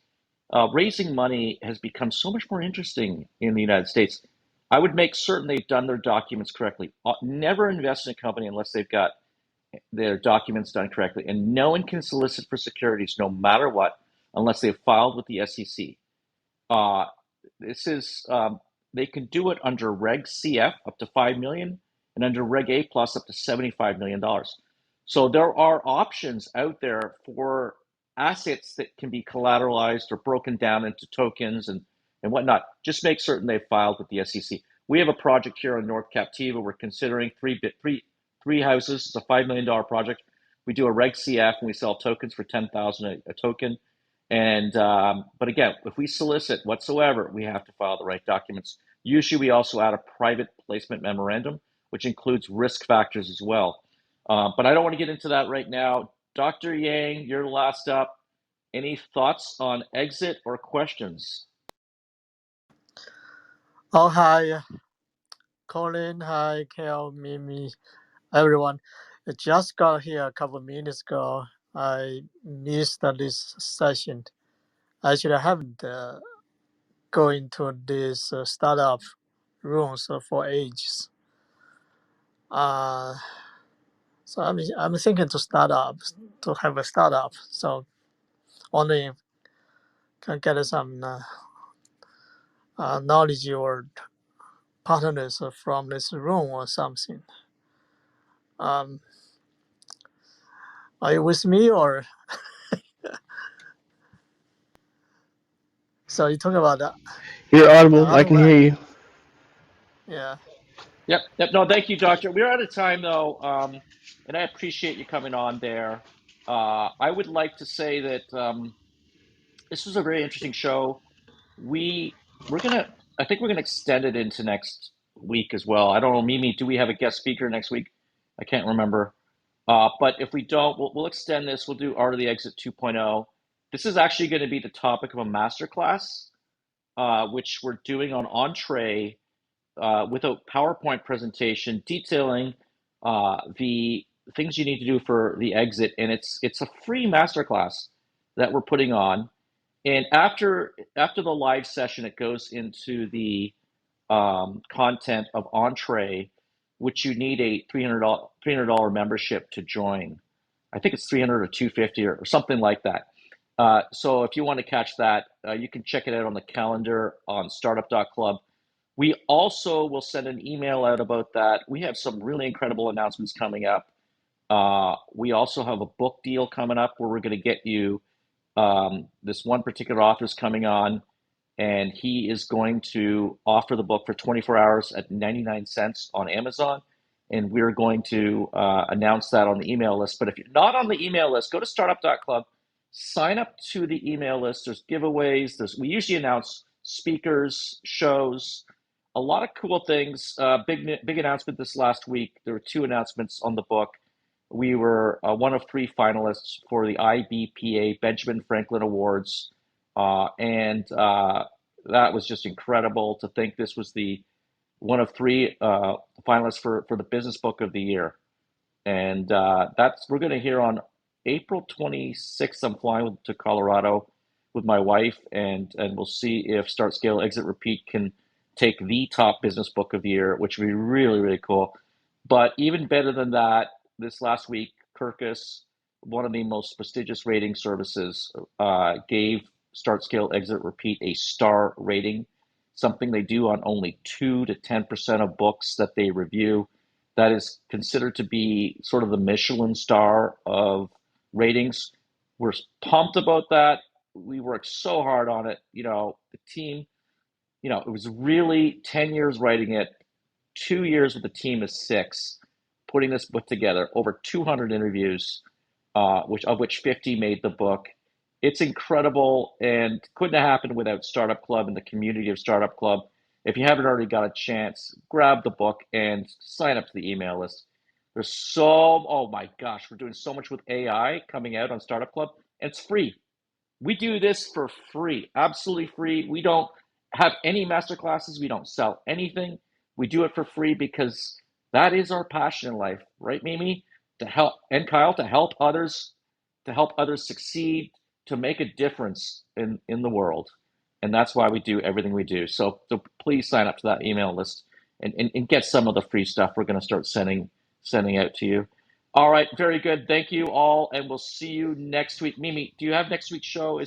A: raising money has become so much more interesting in the United States. I would make certain they've done their documents correctly. Never invest in a company unless they've got their documents done correctly, and no one can solicit for securities no matter what unless they've filed with the SEC. Uh, this is they can do it under Reg CF up to 5 million, and under Reg A plus up to $75 million. So there are options out there for assets that can be collateralized or broken down into tokens and whatnot. Just make certain they've filed with the SEC. We have a project here on North Captiva. We're considering three houses. It's a $5 million project. We do a Reg CF and we sell tokens for 10,000 a token. And but again, if we solicit whatsoever, we have to file the right documents. Usually, we also add a private placement memorandum, which includes risk factors as well. But I don't want to get into that right now. Dr. Yang, you're last up. Any thoughts on exit or questions?
I: Oh, hi, Colin. Hi, Kel, Mimi, everyone. I just got here a couple of minutes ago. I missed this session. Actually, I haven't go into this startup rooms for ages. So I'm thinking to start up, to have a startup. So only can get some knowledge or partners from this room or something. Are you with me or? So you talk about
J: You're
I: the
J: audible. I
I: other
J: can hear
I: way.
J: you.
I: Yeah.
A: Yep. No, thank you, Doctor. We're out of time though, and I appreciate you coming on there. I would like to say that this was a very interesting show. We're gonna I think we're gonna extend it into next week as well. I don't know, Mimi, do we have a guest speaker next week? I can't remember. But if we don't, we'll extend this. We'll do Art of the Exit 2.0. This is actually going to be the topic of a masterclass, which we're doing on Entree with a PowerPoint presentation detailing the things you need to do for the exit, and it's a free masterclass that we're putting on. And after the live session, it goes into the content of Entree, which you need a $300 membership to join. I think it's 300 or 250 or something like that. So if you want to catch that, you can check it out on the calendar on startup.club. We also will send an email out about that. We have some really incredible announcements coming up. We also have a book deal coming up where we're going to get you this one particular author is coming on, and he is going to offer the book for 24 hours at 99 cents on Amazon. And we're going to announce that on the email list. But if you're not on the email list, go to startup.club, sign up to the email list. There's giveaways. We usually announce speakers, shows, a lot of cool things. Big announcement this last week. There were two announcements on the book. We were one of three finalists for the IBPA Benjamin Franklin Awards, and that was just incredible to think this was the one of three finalists for the Business Book of the Year. And that's we're going to hear on April 26th. I'm flying to Colorado with my wife, and we'll see if Start, Scale, Exit, Repeat can take the top business book of the year, which would be really, really cool. But even better than that, this last week, Kirkus, one of the most prestigious rating services, gave Start, Scale, Exit, Repeat a star rating, something they do on only 2 to 10% of books that they review. That is considered to be sort of the Michelin star of ratings. We're pumped about that. We worked so hard on it. The team, it was really 10 years writing it, 2 years with the team of six, putting this book together, over 200 interviews, of which 50 made the book. It's incredible and couldn't have happened without Startup Club and the community of Startup Club. If you haven't already got a chance, grab the book and sign up to the email list. Oh my gosh, we're doing so much with AI coming out on Startup Club, and it's free. We do this for free, absolutely free. We don't have any master classes. We don't sell anything. We do it for free because that is our passion in life, right, Mimi? To help, and Kyle, to help others succeed, to make a difference in the world. And that's why we do everything we do. So please sign up to that email list and get some of the free stuff we're going to start sending out to you. All right, very good. Thank you all, and we'll see you next week. Mimi, do you have next week's show?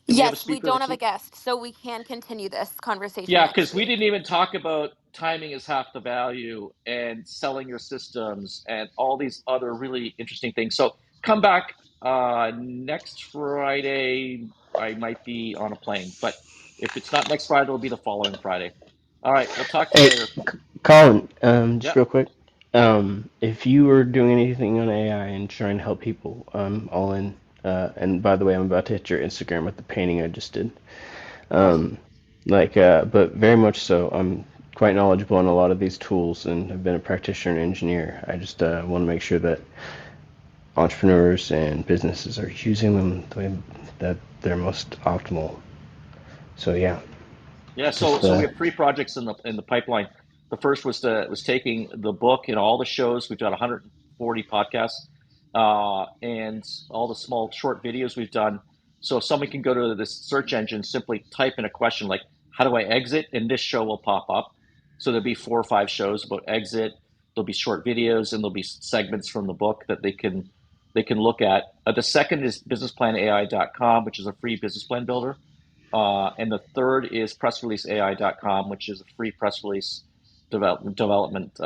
A: Do we have a
J: Yes, we
A: speaker
J: don't
A: next
J: have a
A: week?
J: guest, so we can continue this conversation
A: Yeah,
J: next
A: because we
J: week.
A: didn't even talk about timing is half the value and selling your systems and all these other really interesting things. So come back next Friday. I might be on a plane, but if it's not next Friday, it'll be the following Friday. All right, we'll talk to you
E: Hey,
A: later.
E: Colin, just
A: Yeah.
E: real quick. If you were doing anything on AI and trying to help people, I'm all in. And by the way, I'm about to hit your Instagram with the painting I just did.
A: Awesome.
E: Um, but very much so. I'm quite knowledgeable on a lot of these tools and have been a practitioner and engineer. I just want to make sure that entrepreneurs and businesses are using them the way that they're most optimal. So yeah,
A: Yeah, so
E: just
A: so we have three projects in the pipeline. The first was taking the book and all the shows. We've done 140 podcasts, and all the small short videos we've done. So if someone can go to this search engine, simply type in a question like "How do I exit?" and this show will pop up. So there'll be 4 or 5 shows about exit. There'll be short videos and there'll be segments from the book that they can look at. The second is businessplanai.com, which is a free business plan builder. And the third is pressreleaseai.com, which is a free press release development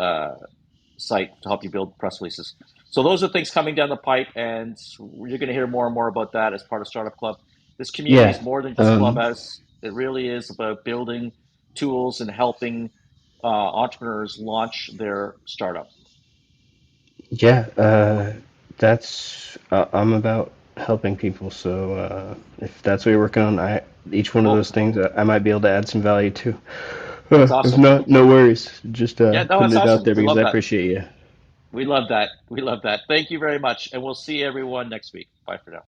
A: site to help you build press releases. So those are things coming down the pipe, and you're going to hear more and more about that as part of Startup Club. This community is
E: yeah.
A: more than just
E: Um,
A: Clubhouse. It really is about building tools and helping entrepreneurs launch their startup.
E: Yeah, that's I'm about helping people. So if that's what you're working on, each one of those
A: Oh,
E: things, I might be able to add some value to.
A: that's
E: If
A: awesome.
E: not, no worries. Just
A: Yeah, no,
E: putting
A: that's
E: it out
A: awesome.
E: there
A: We
E: because
A: love
E: I
A: that.
E: appreciate you.
A: We love that. We love that. Thank you very much, and we'll see everyone next week. Bye for now.